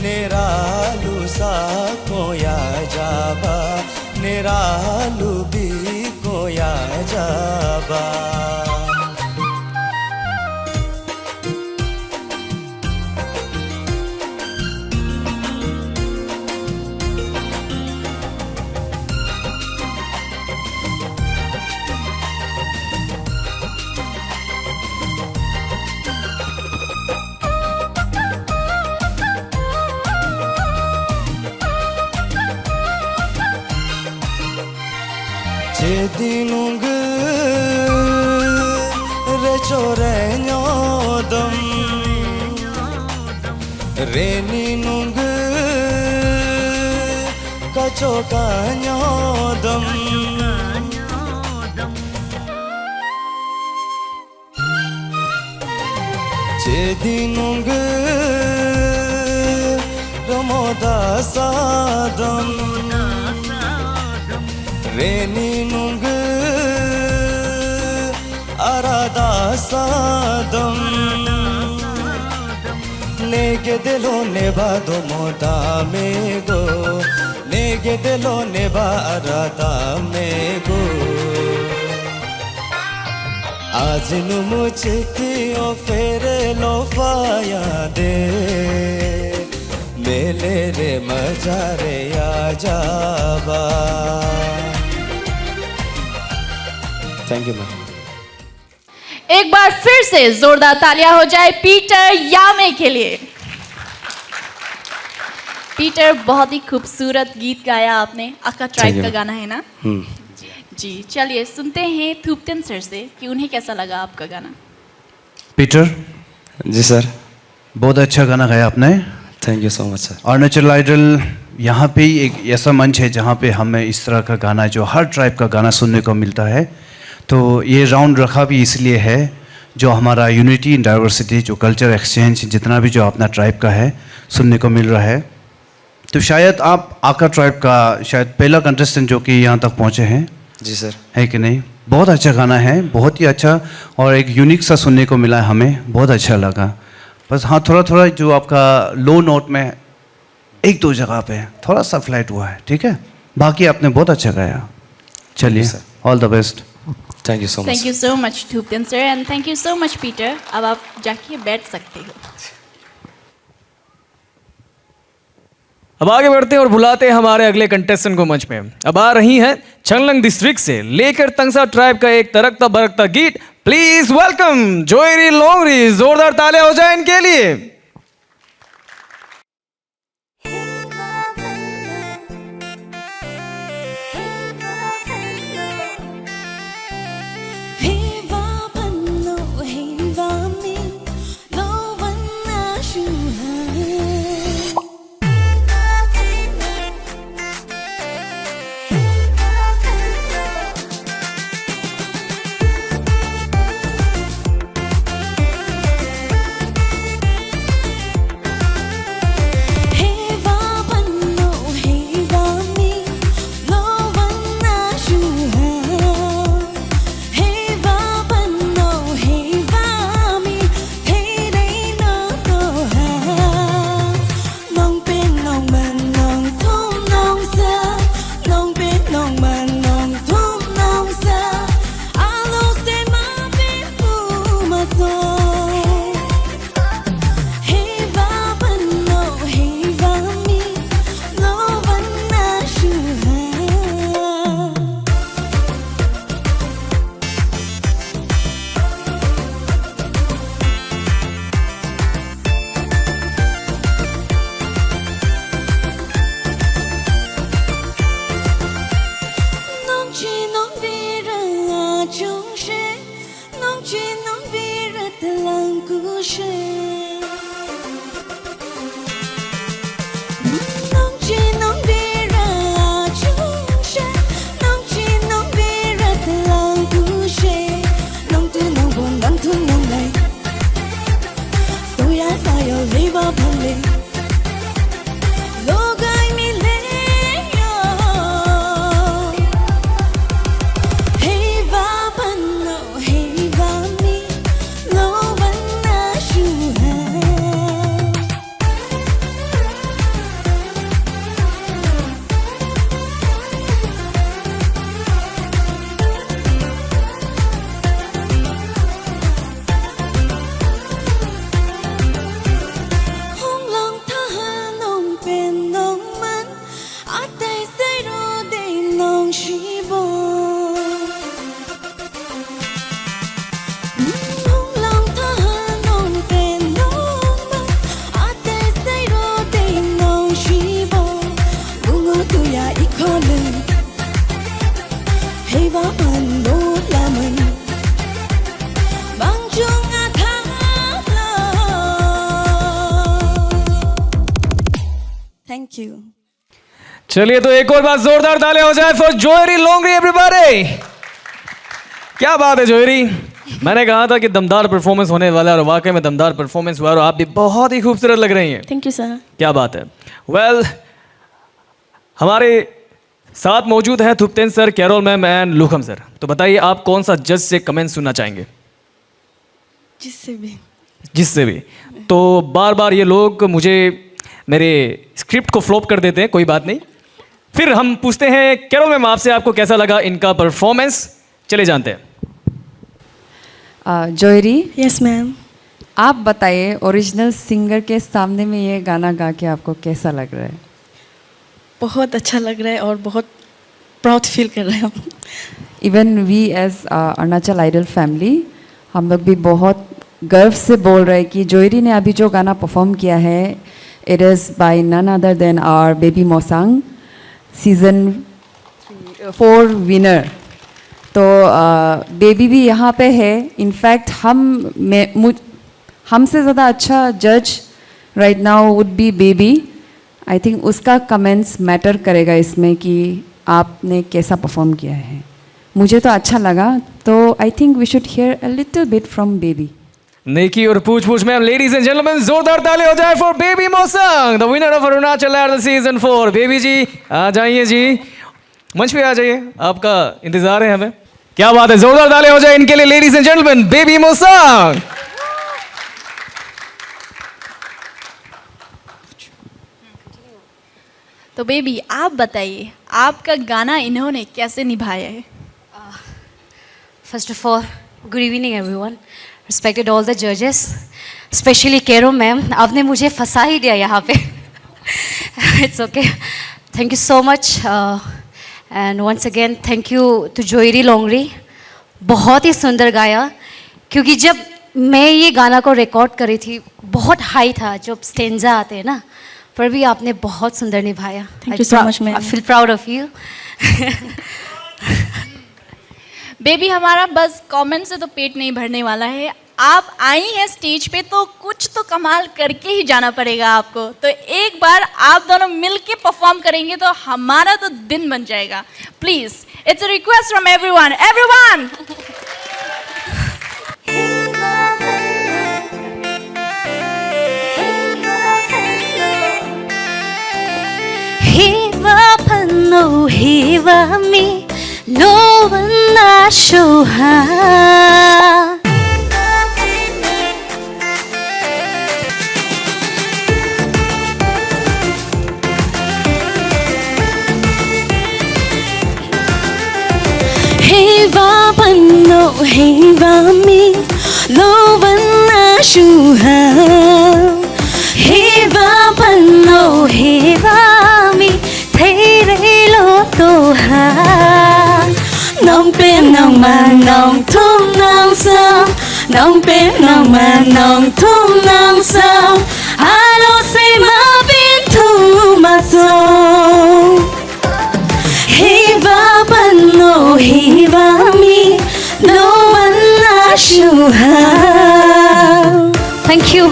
नेरालू सा कोया जाबा नेरालू भी कोया जाबा Dinung rechore nyodam reni nung kachoka nyodam dinung ramoda sadam ರೇನಿನುಂಗ ಅರದಾಸಾದಂ ನೇಗೆ ದಿಲೋ ನೆಬಾದೋ ಮೋದಾಮೇಗೋ ನೇಗೆ ದಿಲೋ ನೆಬಾ ಅರದಾಮೇಗೋ आज नु मुझे क्यों फेरे लो पाया दे मेले रे मजा रे आ जाबा थैंक यू मैम एक बार फिर से जोरदार तालियां हो जाए पीटर यामे के लिए। पीटर, बहुत ही खूबसूरत गीत गाया आपने। अक्का ट्राइब का गाना है ना? जी, चलिए सुनते हैं थूपतेन सर से कि उन्हें कैसा लगा आपका गाना। पीटर जी सर, बहुत अच्छा गाना गाया आपने। Thank you so much sir. Arunachal idol यहाँ पे ही एक ऐसा मंच है जहाँ पे हमें इस तरह का गाना जो हर ट्राइब का गाना सुनने को मिलता है। तो ये राउंड रखा भी इसलिए है जो हमारा यूनिटी इन डाइवर्सिटी, जो कल्चर एक्सचेंज, जितना भी जो अपना ट्राइब का है सुनने को मिल रहा है। तो शायद आप आका ट्राइब का शायद पहला कंटेस्टेंट जो कि यहाँ तक पहुँचे हैं। जी सर। है कि नहीं? बहुत अच्छा गाना है, बहुत ही अच्छा, और एक यूनिक सा सुनने को मिला हमें, बहुत अच्छा लगा। बस हाँ, थोड़ा थोड़ा जो आपका लो नोट में एक दो जगह पे थोड़ा सा फ्लाइट हुआ है, ठीक है? बाकी आपने बहुत अच्छा गाया। चलिए, all the best. Thank you so much. Thank you so much Thupten sir and thank you so much Peter. अब आप जाके बैठ सकते हो। अब आगे बढ़ते हैं और बुलाते हैं हमारे अगले कंटेस्टेंट को मंच में। अब आ रही हैं छंगलंग डिस्ट्रिक्ट से लेकर तंगसा ट्राइब का एक तरकता बरकता गीत। Please welcome Joyri Longri. जोरदार तालियां हो जाए इनके लिए। Thank you. चलिए तो एक और बार जोरदार तालियां हो जाए फॉर जोयरी लोंगरी एवरीबॉडी। क्या बात है जोयरी, मैंने कहा था कि दमदार परफॉर्मेंस होने वाला है और वाकई में दमदार परफॉर्मेंस हुआ और आप भी बहुत ही खूबसूरत लग रही हैं। Thank you sir. क्या बात है। वेल, हमारे साथ मौजूद है Thupten sir, Carol ma'am and Lukham sir. तो बताइए आप कौन सा जज से कमेंट सुनना चाहेंगे? जिससे भी। तो बार बार ये लोग मुझे मेरे स्क्रिप्ट को फ्लॉप कर देते हैं, कोई बात नहीं। फिर हम पूछते हैं कैरोल मैम आपसे, आपको कैसा लगा इनका परफॉर्मेंस? चले जानते हैं। जॉयरी, यस मैम। आप बताइए ओरिजिनल सिंगर के सामने में ये गाना गा के आपको कैसा लग रहा है? बहुत अच्छा लग रहा है और बहुत प्राउड फील कर रहे हैं। Even we as Arunachal idol family, हम लोग भी बहुत गर्व से बोल रहे हैं कि जॉयरी ने अभी जो गाना परफॉर्म किया है, it is by none other than our Baby Mosang, season 4 winner. तो बेबी भी यहाँ पे है। इनफैक्ट हमसे ज़्यादा अच्छा जज right now would be Baby. I think उसका कमेंट्स मैटर करेगा इसमें कि आपने कैसा परफॉर्म किया है। मुझे तो अच्छा लगा, तो I think we should hear a little bit from Baby. नेकी और पूछ पूछ मैम, लेडीज एंड जेंटलमैन, जोरदार ताली हो जाए for Baby Mosang, the winner of Arunachal idol season 4। Baby ji आ जाइए जी, मंच पे आ जाइए, आपका इंतजार है हमें। क्या बात है, जोरदार ताली हो जाए इनके लिए, ladies and gentleman, Baby Mosang. तो बेबी आप बताइए आपका गाना इन्होंने कैसे निभाया है? First of all, good evening everyone. Respected all the judges, especially Kero ma'am. आपने मुझे फंसा ही दिया यहाँ पे. It's okay. Thank you so much. And once again, thank you to Joyri Longri. बहुत ही सुंदर गाया, क्योंकि जब मैं ये गाना को रिकॉर्ड करी थी बहुत हाई था, जब स्टेंजा आते हैं ना, पर भी आपने बहुत सुंदर निभाया। Thank you so much, ma'am. I feel proud of you. Baby हमारा बस कमेंट से तो पेट नहीं भरने वाला है। आप आई हैं स्टेज पे तो कुछ तो कमाल करके ही जाना पड़ेगा आपको। तो एक बार आप दोनों मिलके परफॉर्म करेंगे तो हमारा तो दिन बन जाएगा। Please, it's a request from everyone, everyone. Hiva pano hiva mi no na shoha. Hiva pano hiva mi no na shoha. Hiva pano hiva nong bên nong mà nong thum nong sao, nong bên nong mà nong thum nong sao, alo say ma bin thu ma so. Hiva bano hiva mi no one shuha.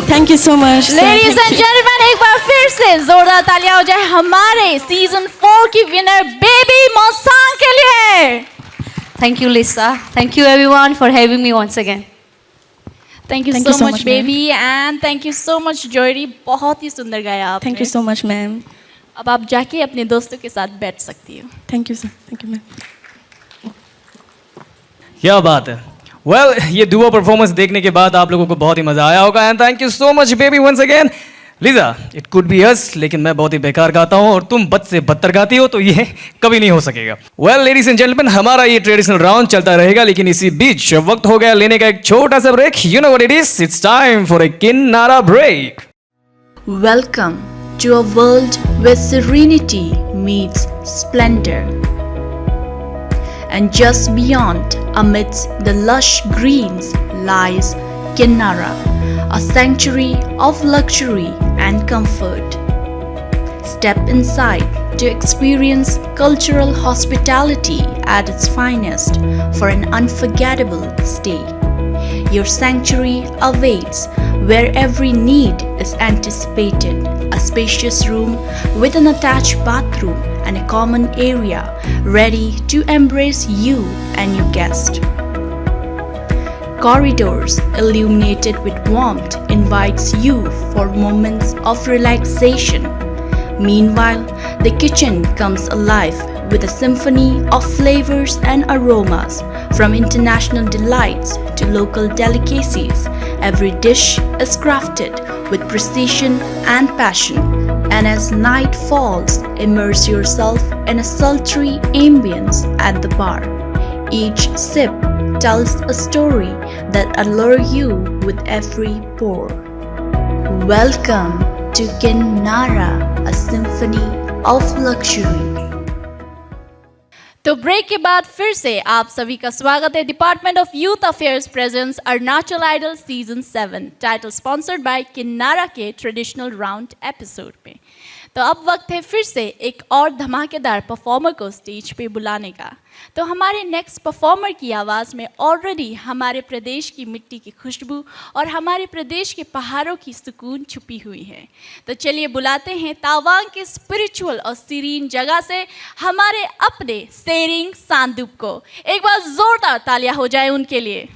Thank you so much. Ladies and gentleman, एक बार फिर से जोरदार तालियां हो जाए हमारे season 4 की winner baby Mosang के लिए। Thank you, Lisa. Thank you, everyone, for having me once again. Thank you so much, baby, and thank you so much, Joyri. बहुत ही सुंदर गाया आपने। Thank you so much, ma'am. अब आप जाके अपने दोस्तों के साथ बैठ सकती हो। Thank you, sir. Thank you, ma'am. क्या बात है। वेल, ये डुओ परफॉर्मेंस देखने के बाद आप लोगों को बहुत ही मजा आया होगा, and thank you so much Baby once again. Lisa, it could be us, लेकिन मैं बहुत ही बेकार गाता हूँ और तुम बद से बदतर गाती हो, तो ये कभी नहीं हो सकेगा। वेल लेडीज एंड जेंटलमैन, हमारा ये ट्रेडिशनल राउंड चलता रहेगा, लेकिन इसी बीच वक्त हो गया लेने का एक छोटा सा break. You know what it is, it's time for a Kinnara break. Welcome to a world where serenity meets splendor. And just beyond, amidst the lush greens, lies Kinnara, a sanctuary of luxury and comfort. Step inside to experience cultural hospitality at its finest for an unforgettable stay. Your sanctuary awaits where every need is anticipated. A spacious room with an attached bathroom and a common area ready to embrace you and your guest. Corridors illuminated with warmth invites you for moments of relaxation. Meanwhile, the kitchen comes alive with a symphony of flavors and aromas. From international delights to local delicacies, every dish is crafted with precision and passion. And as night falls, immerse yourself in a sultry ambience at the bar. Each sip tells a story that allures you with every pour. Welcome to Kinnara, a symphony of luxury. तो break के बाद फिर से आप सभी का स्वागत है department of youth affairs presents Arunachal idol season 7 title sponsored by Kinnara के ट्रेडिशनल राउंड एपिसोड में। तो अब वक्त है फिर से एक और धमाकेदार परफॉर्मर को स्टेज पे बुलाने का। तो हमारे नेक्स्ट परफॉर्मर की आवाज़ में ऑलरेडी हमारे प्रदेश की मिट्टी की खुशबू और हमारे प्रदेश के पहाड़ों की सुकून छुपी हुई है। तो चलिए बुलाते हैं तावांग के स्पिरिचुअल और सीरीन जगह से हमारे अपने सेरिंग सांदुप को। एक बार जोरदार तालियां हो जाए उनके लिए।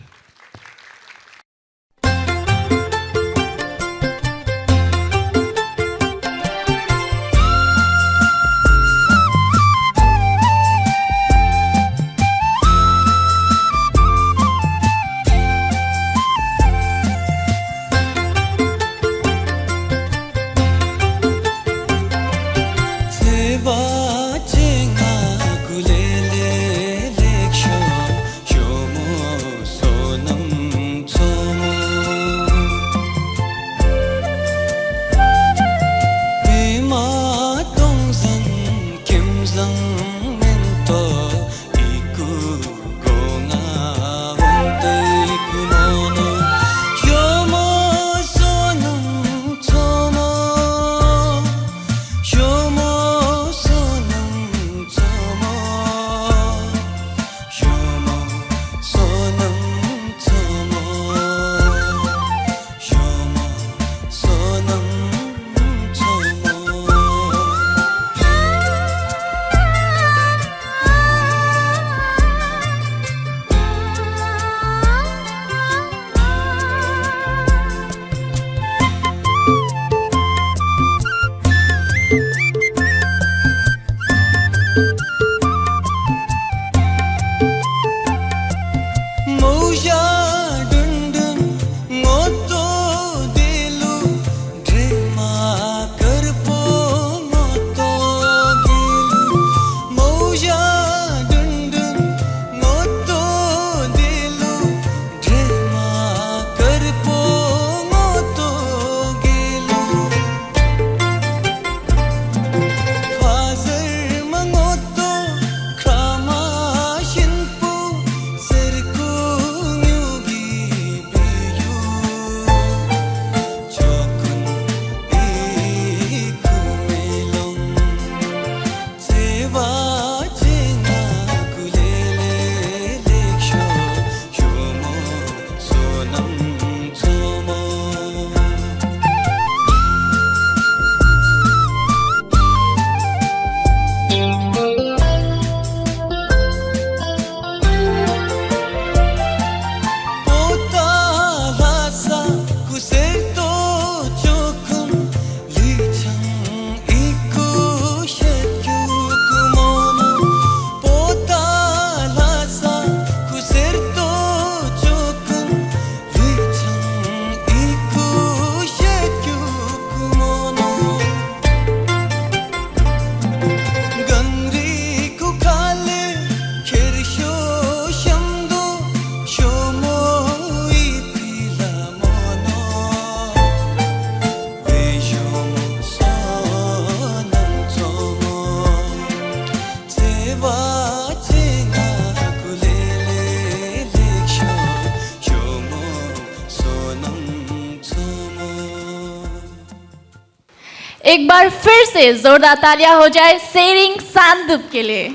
एक बार फिर से जोरदार तालियां हो जाए सेरिंग सांदुप के लिए।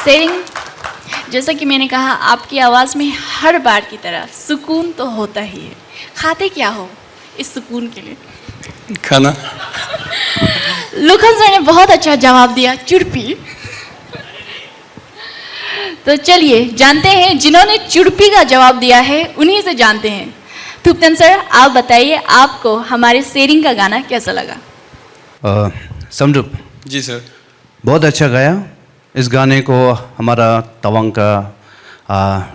सेरिंग, जैसा कि मैंने कहा आपकी आवाज़ में हर बार की तरह सुकून तो होता ही है। खाते क्या हो इस सुकून के लिए? खाना। लुखन सर ने बहुत अच्छा जवाब दिया, चुड़पी। तो चलिए जानते हैं जिन्होंने चुड़पी का जवाब दिया है उन्हीं से जानते हैं। थुप्तन सर, आप बताइए आपको हमारे सेरिंग का गाना कैसा लगा? समरूप जी सर। बहुत अच्छा गाया। इस गाने को हमारा तवांग का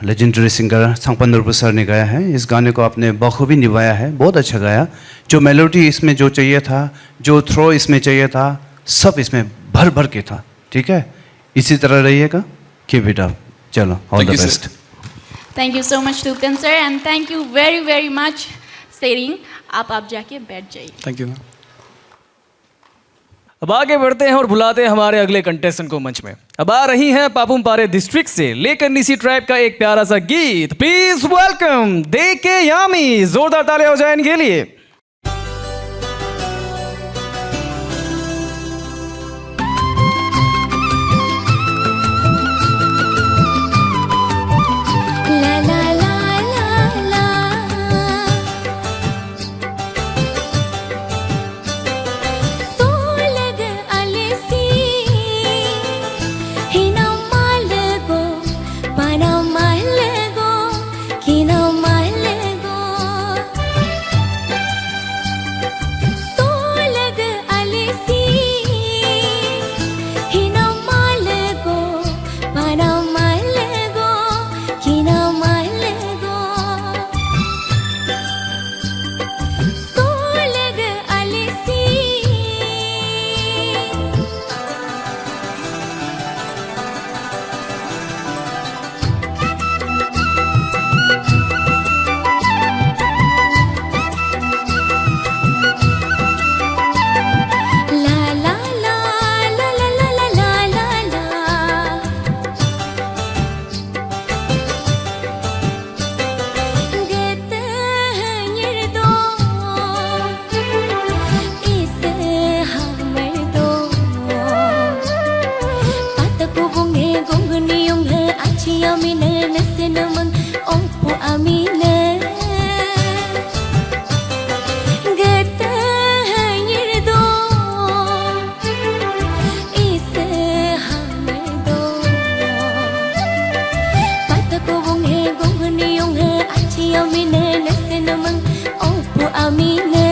लेजेंडरी सिंगर सांगपन नोरबू सर ने गाया है। इस गाने को आपने बखूबी निभाया है, बहुत अच्छा गाया। जो मेलोडी इसमें जो चाहिए था, जो थ्रो इसमें चाहिए था, सब इसमें भर भर के था। ठीक है, इसी तरह रहिएगा, कीप इट अप। चलो, all the best. Thank you so much Thupten sir and thank you very very much Tsering. आप जाके बैठ जाइए। Thank you. अब आगे बढ़ते हैं और बुलाते हैं हमारे अगले कंटेस्टेंट को मंच में। अब आ रही हैं पापुम पारे डिस्ट्रिक्ट से लेकर निसी ट्राइब का एक प्यारा सा गीत। प्लीज वेलकम देके यामी। जोरदार तालियां हो जाए इनके लिए। ला ला ला ला ला सोलग अलसी हिना मालगो पाना मालगो किना मालगो सोलग अलसी हिना मालगो पाना मालगो किना मालगो सोलग अलसी ला ला ला ला ला ला ला ला ला गत हयरदो इस हमरदो patako bunge gongniung achi amine nasenamang opo amine gata hanyirdo is hamdo patako bunge gongniung achi amine nasenamang opo amine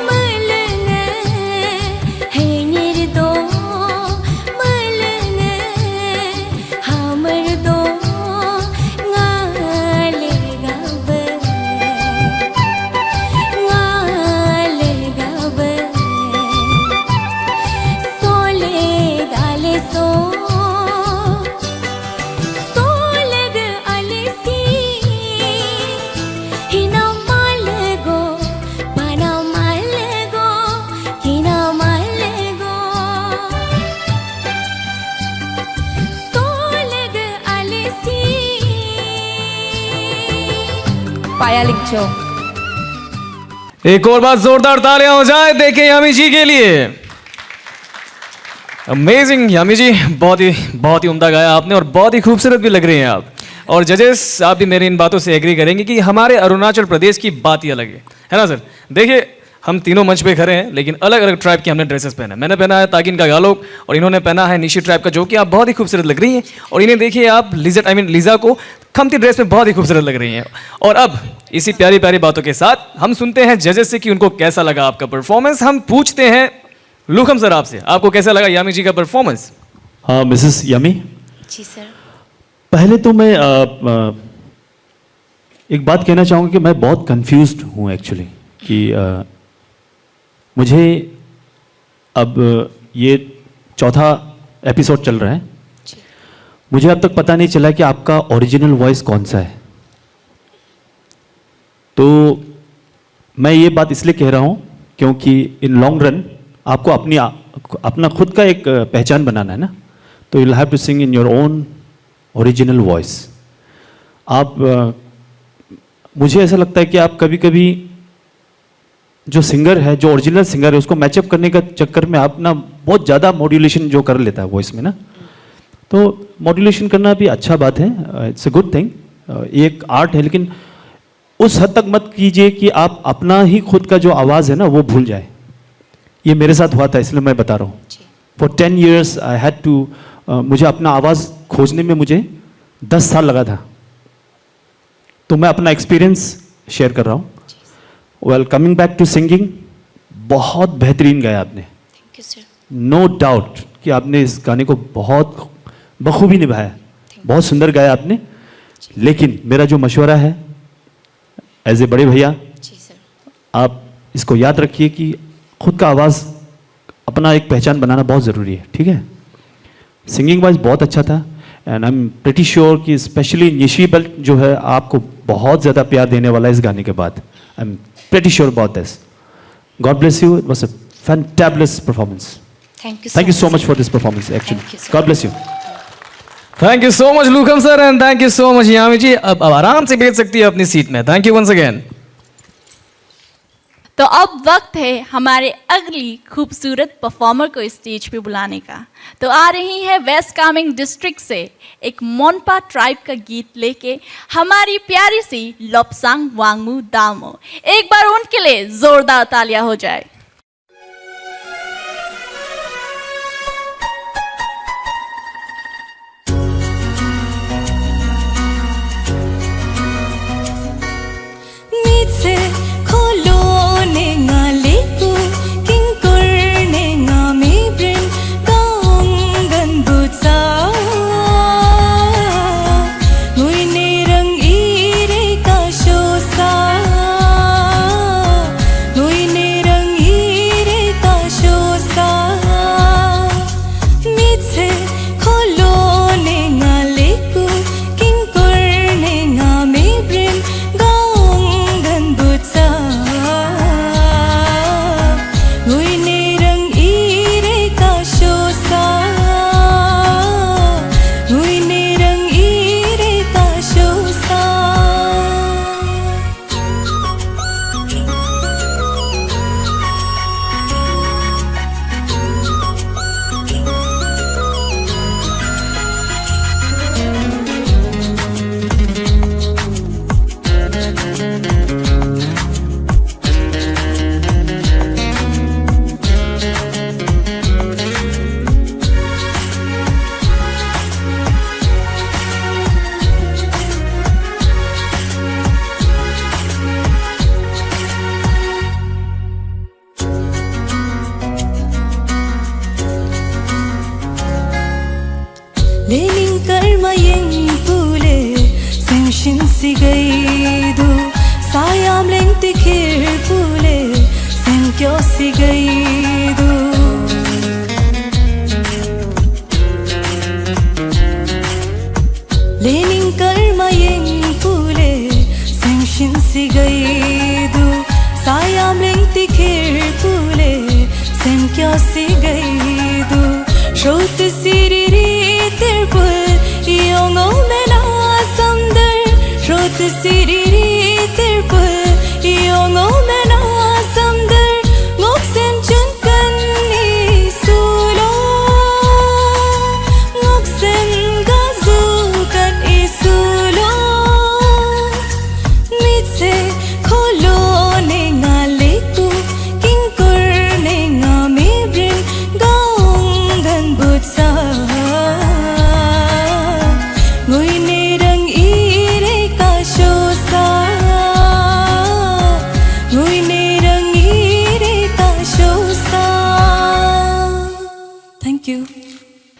malanga hanyirdo malanga hamardo ngale gabe sole dale so soleg alisi hina malgo pana malgo hina malgo soleg alisi पाया लिखो। एक और बात जोरदार तालियां हो जाए देखे यामी जी के लिए। अमेजिंग यामी जी, बहुत ही उम्दा गाया आपने और बहुत ही खूबसूरत भी लग रही हैं आप। और जजेस आप भी मेरी इन बातों से एग्री करेंगे कि हमारे अरुणाचल प्रदेश की बात ही अलग है ना सर। देखिए हम तीनों मंच पे खड़े हैं लेकिन अलग अलग ट्राइब की हमने ड्रेसेस पहना है। मैंने पहना है तागिन का गालोक और इन्होंने पहना है निशी ट्राइब का, जो कि आप बहुत ही खूबसूरत लग रही हैं। और इन्हें देखिए आप लीजा को खमती ड्रेस में बहुत ही खूबसूरत लग रही हैं। और अब इसी प्यारी प्यारी बातों के साथ हम सुनते हैं जजेस से कि उनको कैसा लगा आपका परफॉर्मेंस। हम पूछते हैं लुखम सर आपसे, आपको कैसा लगा यामी जी का परफॉर्मेंस? हाँ मिसेस यामी, जी सर। पहले तो मैं एक बात कहना चाहूँगा कि मैं बहुत कंफ्यूज्ड हूँ एक्चुअली कि मुझे अब ये चौथा एपिसोड चल रहा है, मुझे अब तक पता नहीं चला कि आपका ओरिजिनल वॉइस कौन सा है। तो मैं ये बात इसलिए कह रहा हूँ क्योंकि इन लॉन्ग रन आपको अपना खुद का एक पहचान बनाना है ना, तो you have to sing in your own original voice. आप मुझे ऐसा लगता है कि आप कभी कभी जो सिंगर है, जो ओरिजिनल सिंगर है, उसको मैचअप करने का चक्कर में आप ना बहुत ज़्यादा मॉड्यूलेशन जो कर लेता है वॉइस में ना, तो मॉड्यूलेशन करना भी अच्छा बात है, इट्स अ गुड थिंग, एक आर्ट है। लेकिन उस हद तक मत कीजिए कि आप अपना ही खुद का जो आवाज़ है ना वो भूल जाए। ये मेरे साथ हुआ था, इसलिए मैं बता रहा हूँ। For 10 years I had to, मुझे अपना आवाज़ खोजने में मुझे 10 साल लगा था। तो मैं अपना एक्सपीरियंस शेयर कर रहा हूँ। Well, coming back to singing, बहुत बेहतरीन गाया आपने, you, sir. नो डाउट कि आपने इस गाने को बहुत बखूबी निभाया, बहुत सुंदर गाया आपने। लेकिन मेरा जो मशवरा है एज ए बड़े भैया, जी सर। आप इसको याद रखिए कि खुद का आवाज़ अपना एक पहचान बनाना बहुत ज़रूरी है, ठीक है? सिंगिंग वाइज बहुत अच्छा था and I am pretty sure कि स्पेशली निशी बेल्ट जो है आपको बहुत ज़्यादा प्यार देने वाला है इस गाने के बाद। I am pretty sure about this. God bless you, it was a fantabulous performance. Thank you so much for this performance actually. Thank you, sir. God bless you. Thank you so much Lukham sir and thank you so much Yami ji. अब आराम से बैठ सकती है अपनी seat में। Thank you once again. तो अब वक्त है हमारे अगली खूबसूरत परफॉर्मर को स्टेज पे बुलाने का। तो आ रही है वेस्ट कामेंग डिस्ट्रिक्ट से एक मोनपा ट्राइब का गीत लेके हमारी प्यारी सी लोपसांग वांगमू दामो। एक बार उनके लिए जोरदार तालियां हो जाए।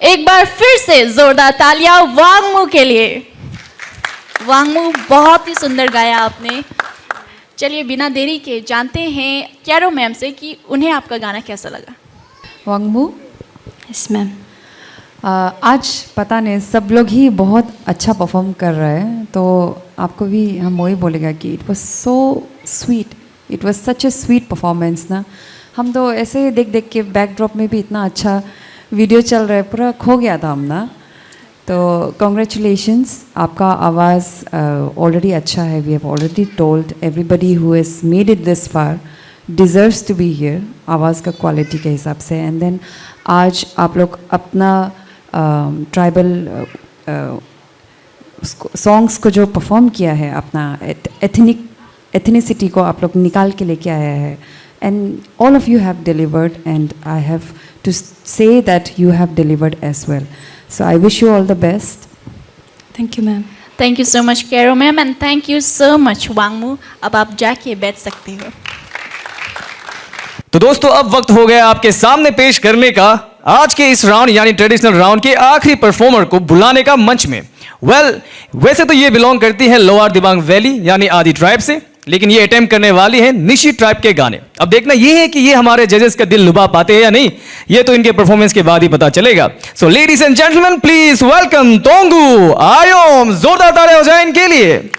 एक बार फिर से जोरदार तालियां वांगमू के लिए। वांगमू बहुत ही सुंदर गाया आपने। चलिए बिना देरी के जानते हैं कैरो मैम से कि उन्हें आपका गाना कैसा लगा। वांगमू, यस मैम। आज पता नहीं सब लोग ही बहुत अच्छा परफॉर्म कर रहे हैं, तो आपको भी हम वही बोलेगा कि it was so sweet, it was such A sweet performance ना। हम तो ऐसे देख देख के बैकड्रॉप में भी इतना अच्छा वीडियो चल रहा है, पूरा खो गया था हम ना। तो कॉन्ग्रेचुलेशंस, आपका आवाज़ ऑलरेडी अच्छा है। We have already told everybody who has made it this far deserves to be here, आवाज़ का क्वालिटी के हिसाब से। एंड देन आज आप लोग अपना ट्राइबल सॉन्ग्स को जो परफॉर्म किया है, अपना एथनिसिटी को आप लोग निकाल के लेके आया है। And all of you have delivered, and I have to say that you have delivered as well. So I wish you all the best. Thank you ma'am. Thank you so much Carol ma'am and thank you so much Wangmu. अब आप जाके बैठ सकते हो। तो दोस्तों अब वक्त हो गया आपके सामने पेश करने का आज के इस राउंड यानी ट्रेडिशनल राउंड के आखिरी परफॉर्मर को बुलाने का मंच में। वैसे तो ये बिलोंग करती है लोअर दिबांग वैली यानी आदि ट्राइब से, लेकिन ये अटेम्प्ट करने वाली है निशी ट्राइब के गाने। अब देखना ये है कि ये हमारे जजेस का दिल लुभा पाते हैं या नहीं, ये तो इनके परफॉर्मेंस के बाद ही पता चलेगा। So ladies and gentleman please welcome Tongu Ayom. जोरदार तालियां हो जाए इनके लिए।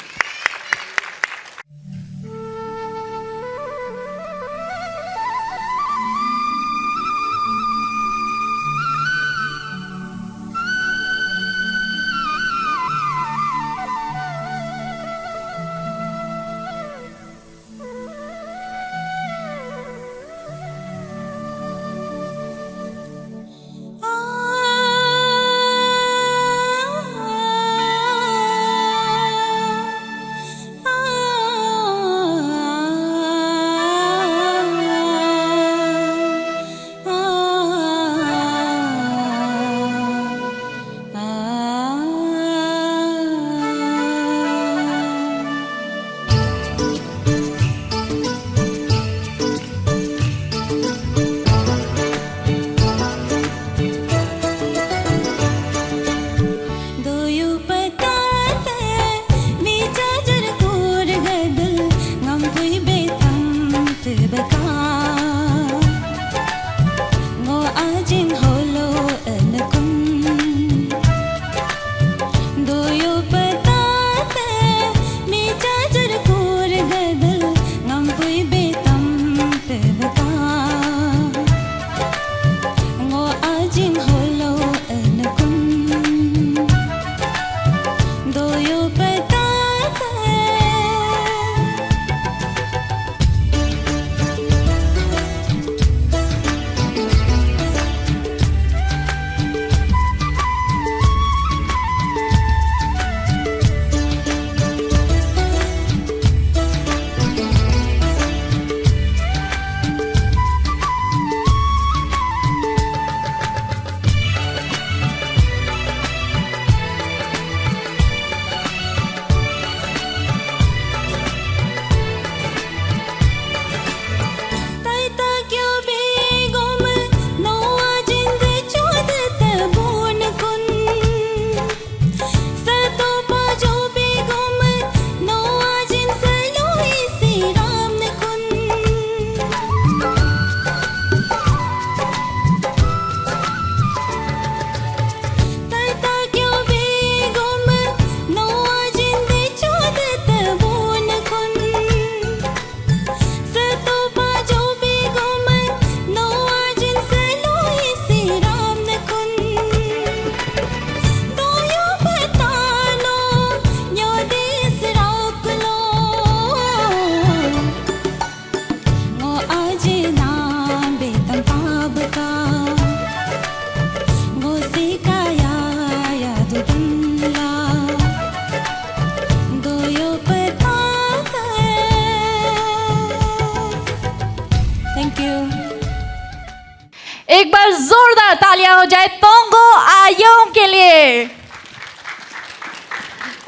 एक बार जोरदार तालियां हो जाए तोंगो आयोम के लिए।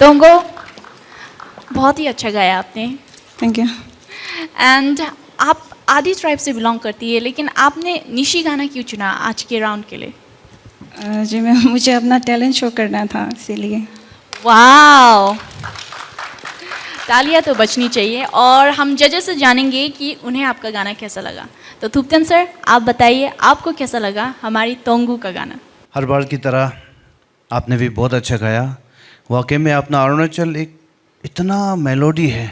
तोंगो बहुत ही अच्छा गाया आपने। Thank you. एंड आप आदि ट्राइब से बिलोंग करती है, लेकिन आपने निशी गाना क्यों चुना आज के राउंड के लिए? जी मैं मुझे अपना टैलेंट शो करना था इसीलिए। वाओ, तालियां तो बचनी चाहिए। और हम जजेस से जानेंगे कि उन्हें आपका गाना कैसा लगा। तो थुप्तन सर, आप बताइए आपको कैसा लगा हमारी तोंगू का गाना? हर बार की तरह आपने भी बहुत अच्छा गाया। वाकई में अपना अरुणाचल एक इतना मेलोडी है,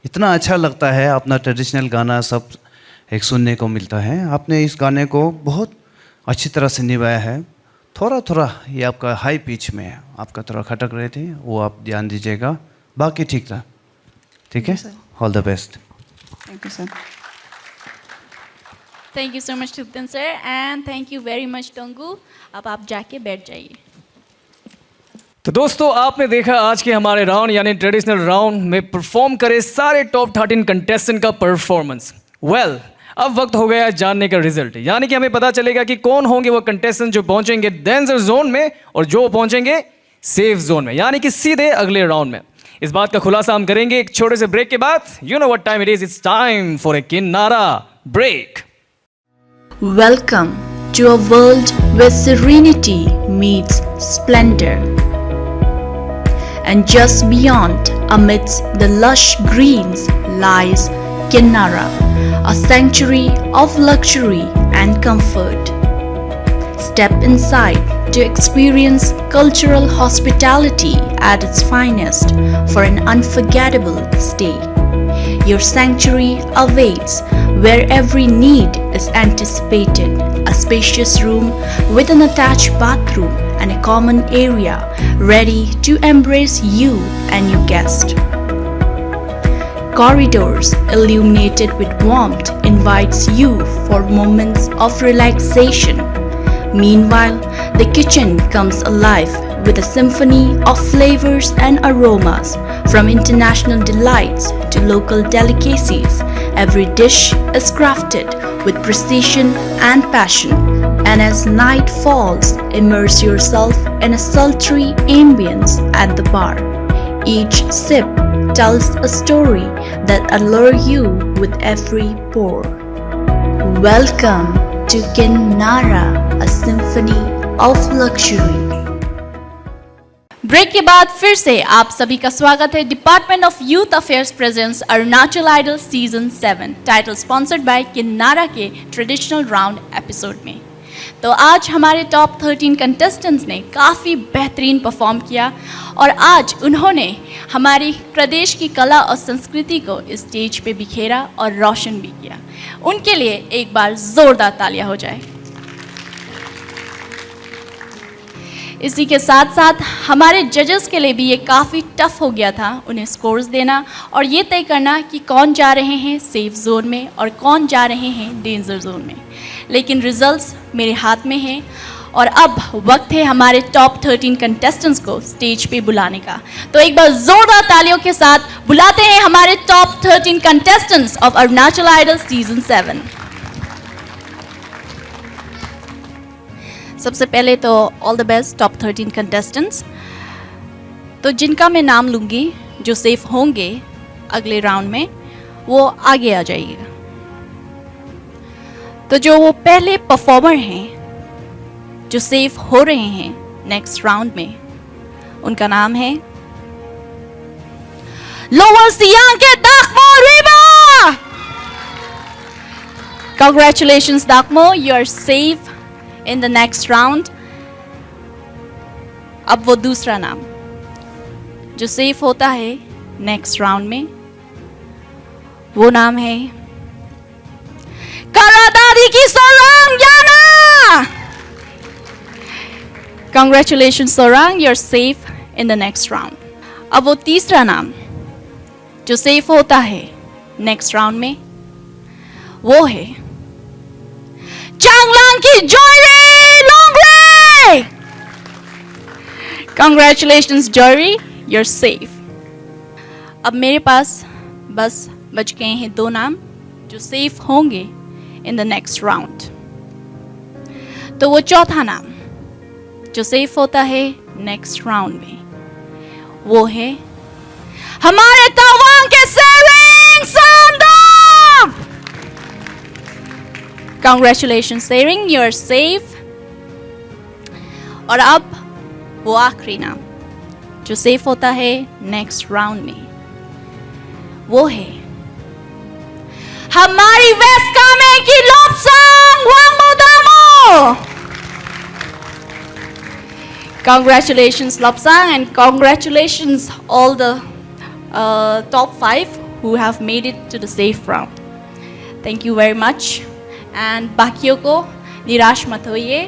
इतना अच्छा लगता है। अपना ट्रेडिशनल गाना सब एक सुनने को मिलता है। आपने इस गाने को बहुत अच्छी तरह से निभाया है। थोड़ा थोड़ा ये आपका हाई पिच में आपका थोड़ा खटक रहे थे, वो आप ध्यान दीजिएगा। बाकी ठीक था। ठीक है, all the best. Thank you sir. Thank you so much Thupten sir and thank you very much Tongu. अब आप जाके बैठ जाइए। तो दोस्तों आपने देखा आज के हमारे राउंड यानी ट्रेडिशनल राउंड में परफॉर्म करे सारे टॉप 13 कंटेस्टेंट का परफॉर्मेंस। अब वक्त हो गया जानने का रिजल्ट, यानी कि हमें पता चलेगा कि कौन होंगे वो कंटेस्टेंट जो पहुंचेंगे डेंजर जोन में और जो पहुंचेंगे सेफ जोन में, यानी कि सीधे अगले राउंड में। इस बात का खुलासा हम करेंगे एक छोटे से ब्रेक के बाद। You know what time it is, it's time for a Kinnara break. Welcome to a world where serenity meets splendor. And just beyond, amidst the lush greens, lies Kinnara, a sanctuary of luxury and comfort. Step inside to experience cultural hospitality at its finest for an unforgettable stay. Your sanctuary awaits where every need is anticipated. A spacious room with an attached bathroom and a common area ready to embrace you and your guest. Corridors illuminated with warmth invites you for moments of relaxation. Meanwhile, the kitchen comes alive with a symphony of flavors and aromas, from international delights to local delicacies. Every dish is crafted with precision and passion. And as night falls, immerse yourself in a sultry ambience at the bar. Each sip tells a story that allures you with every pour. Welcome to Kinnara, a symphony of luxury. Break के बाद फिर से आप सभी का स्वागत है department of youth affairs presents Arunachal idol season 7 title sponsored by Kinnara के ट्रेडिशनल राउंड एपिसोड में। तो आज हमारे टॉप 13 कंटेस्टेंट्स ने काफ़ी बेहतरीन परफॉर्म किया और आज उन्होंने हमारी प्रदेश की कला और संस्कृति को इस स्टेज पे बिखेरा और रोशन भी किया। उनके लिए एक बार ज़ोरदार तालियां हो जाए। इसी के साथ साथ हमारे जजेस के लिए भी ये काफ़ी टफ हो गया था उन्हें स्कोर्स देना और ये तय करना कि कौन जा रहे हैं सेफ जोन में और कौन जा रहे हैं डेंजर जोन में। लेकिन रिजल्ट्स मेरे हाथ में हैं और अब वक्त है हमारे टॉप 13 कंटेस्टेंट्स को स्टेज पे बुलाने का। तो एक बार जोरदार तालियों के साथ बुलाते हैं हमारे top 13 contestants of Arunachal idol season 7। सबसे पहले तो all the best top 13 contestants. तो जिनका मैं नाम लूँगी जो सेफ होंगे अगले राउंड में वो आगे आ जाइएगा। तो जो वो पहले परफॉर्मर हैं जो सेफ हो रहे हैं नेक्स्ट राउंड में, उनका नाम है लोअर सियांग के दाकमो Riba. Congratulations दाकमो, you are safe in the next round. अब वो दूसरा नाम जो सेफ होता है नेक्स्ट राउंड में, वो नाम है करादादी की सोरांग याना। Congratulations Sorang, you're safe in the next round. अब वो तीसरा नाम जो सेफ होता है नेक्स्ट राउंड में, वो है चांगलांग की जॉयरी लोंगरे। Congratulations जॉयरी, you're safe. अब मेरे पास बस बच गए हैं 2 नाम जो सेफ होंगे इन द नेक्स्ट राउंड। तो वो चौथा नाम जो सेफ होता है नेक्स्ट राउंड में, वो है हमारे तवांग के Tsering सांदम। Congratulations Tsering, you are safe. और अब वो आखिरी नाम जो सेफ होता है नेक्स्ट राउंड में, वो है हमारी वेस्ट कामेंग की लोपसंग वांगमोदामो। Congratulations Lopsang and congratulations all the top 5 who have made it to the safe round. Thank you very much. And बाकियों को निराश मत होइए,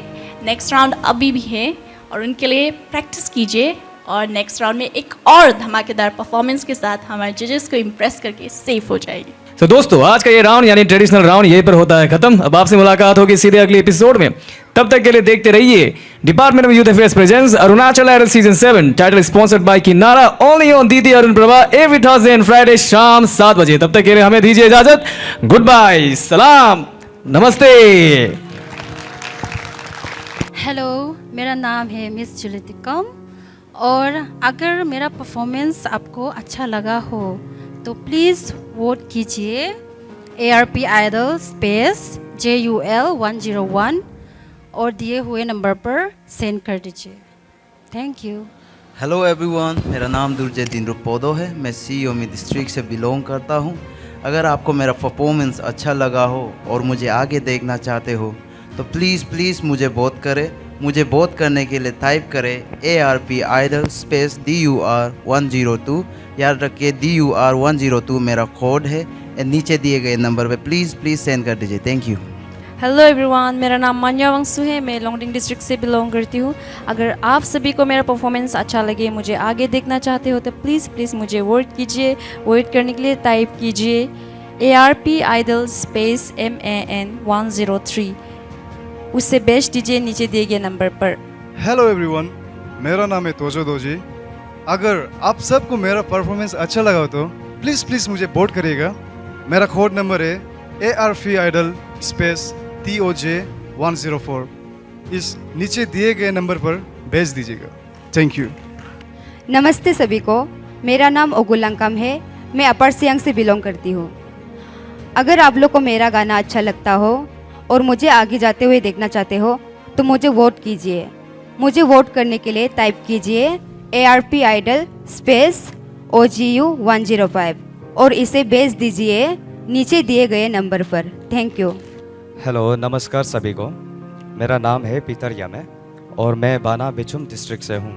नेक्स्ट राउंड अभी भी है और उनके लिए प्रैक्टिस कीजिए और नेक्स्ट राउंड में एक और धमाकेदार परफॉर्मेंस के साथ हमारे जजेस को इम्प्रेस करके सेफ हो जाएगी। तो दोस्तों आज का ये राउंड यानी ट्रेडिशनल राउंड यहीं पर होता है खत्म। अब आपसे मुलाकात होगी सीधे अगले एपिसोड में। तब तक के लिए देखते रहिए department of youth affairs presents Arunachal idol season 7 title sponsored by Kinnara only on DD Arun Prabha every Thursday and Friday शाम 7 बजे। तब तक के लिए हमें दीजिए इजाजत। गुड बाय, सलाम, नमस्ते। हेलो, मेरा नाम है मिस जुलितिकम और अगर मेरा परफॉर्मेंस आपको अच्छा लगा हो तो प्लीज़ वोट कीजिए ARP आइडल स्पेस JUL 101 और दिए हुए नंबर पर सेंड कर दीजिए। Thank you. हेलो एवरीवन, मेरा नाम दुर्जय दिनरुपोदो है। मैं सी योमी डिस्ट्रिक्ट से बिलोंग करता हूँ। अगर आपको मेरा परफॉर्मेंस अच्छा लगा हो और मुझे आगे देखना चाहते हो तो प्लीज़ प्लीज़ मुझे वोट करें। मुझे वोट करने के लिए टाइप करें ARP आइडल स्पेस DUR 102। याद रखिए DUR 102 मेरा कोड है। नीचे दिए गए नंबर पे प्लीज़ प्लीज़ सेंड कर दीजिए। Thank you. हेलो एवरीवन, मेरा नाम मान्या वंशु है। मैं लोंगडिंग डिस्ट्रिक्ट से बिलोंग करती हूँ। अगर आप सभी को मेरा परफॉर्मेंस अच्छा लगे, मुझे आगे देखना चाहते हो तो प्लीज़ प्लीज़ मुझे वोट कीजिए। वोट करने के लिए टाइप कीजिए ARP आइडल स्पेस MAN 103। उससे भेज दीजिए नीचे दिए गए नंबर पर। हेलो एवरीवन, मेरा नाम है तोजो दोजी। अगर आप सबको मेरा परफॉर्मेंस अच्छा लगा हो तो प्लीज़ प्लीज़ मुझे वोट करिएगा। मेरा कोड नंबर है ARP आइडल स्पेस TOJ 104। इस नीचे दिए गए नंबर पर भेज दीजिएगा। Thank you. नमस्ते सभी को, मेरा नाम ओगुलंकम है। मैं अपर सियांग से बिलोंग करती हूँ। अगर आप लोग को मेरा गाना अच्छा लगता हो और मुझे आगे जाते हुए देखना चाहते हो तो मुझे वोट कीजिए। मुझे वोट करने के लिए टाइप कीजिए ARP आइडल स्पेस OGU 105 और इसे भेज दीजिए नीचे दिए गए नंबर पर। Thank you. हेलो, नमस्कार सभी को। मेरा नाम है पीतर यामे और मैं बाना बिचुम डिस्ट्रिक्ट से हूँ।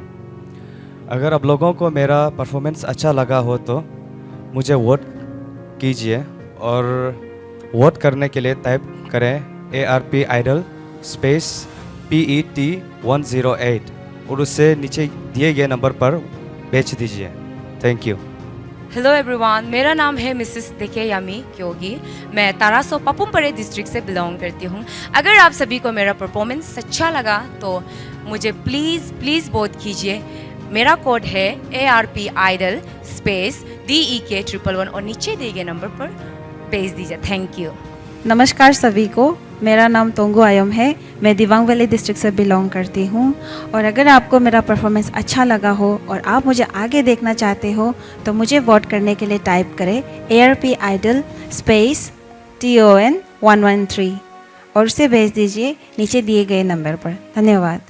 अगर आप लोगों को मेरा परफॉर्मेंस अच्छा लगा हो तो मुझे वोट कीजिए और वोट करने के लिए टाइप करें ARP आइडल स्पेस PET 108 और उससे नीचे दिए गए नंबर पर भेज दीजिए। Thank you. हेलो एवरीवन, मेरा नाम है मिसेस देके यामी क्योगी। मैं तारासो पापुमपरे डिस्ट्रिक्ट से बिलोंग करती हूँ। अगर आप सभी को मेरा परफॉर्मेंस अच्छा लगा तो मुझे प्लीज़ प्लीज़ वोट कीजिए। मेरा कोड है ARP आइडल स्पेस DEK 111 और नीचे दिए गए नंबर पर भेज दीजिए। Thank you. नमस्कार सभी को, मेरा नाम तोंगो आयम है। मैं दिवांग वैली डिस्ट्रिक्ट से बिलोंग करती हूँ। और अगर आपको मेरा परफॉर्मेंस अच्छा लगा हो और आप मुझे आगे देखना चाहते हो तो मुझे वोट करने के लिए टाइप करें ARP आइडल स्पेस TON 113 और उसे भेज दीजिए नीचे दिए गए नंबर पर। धन्यवाद।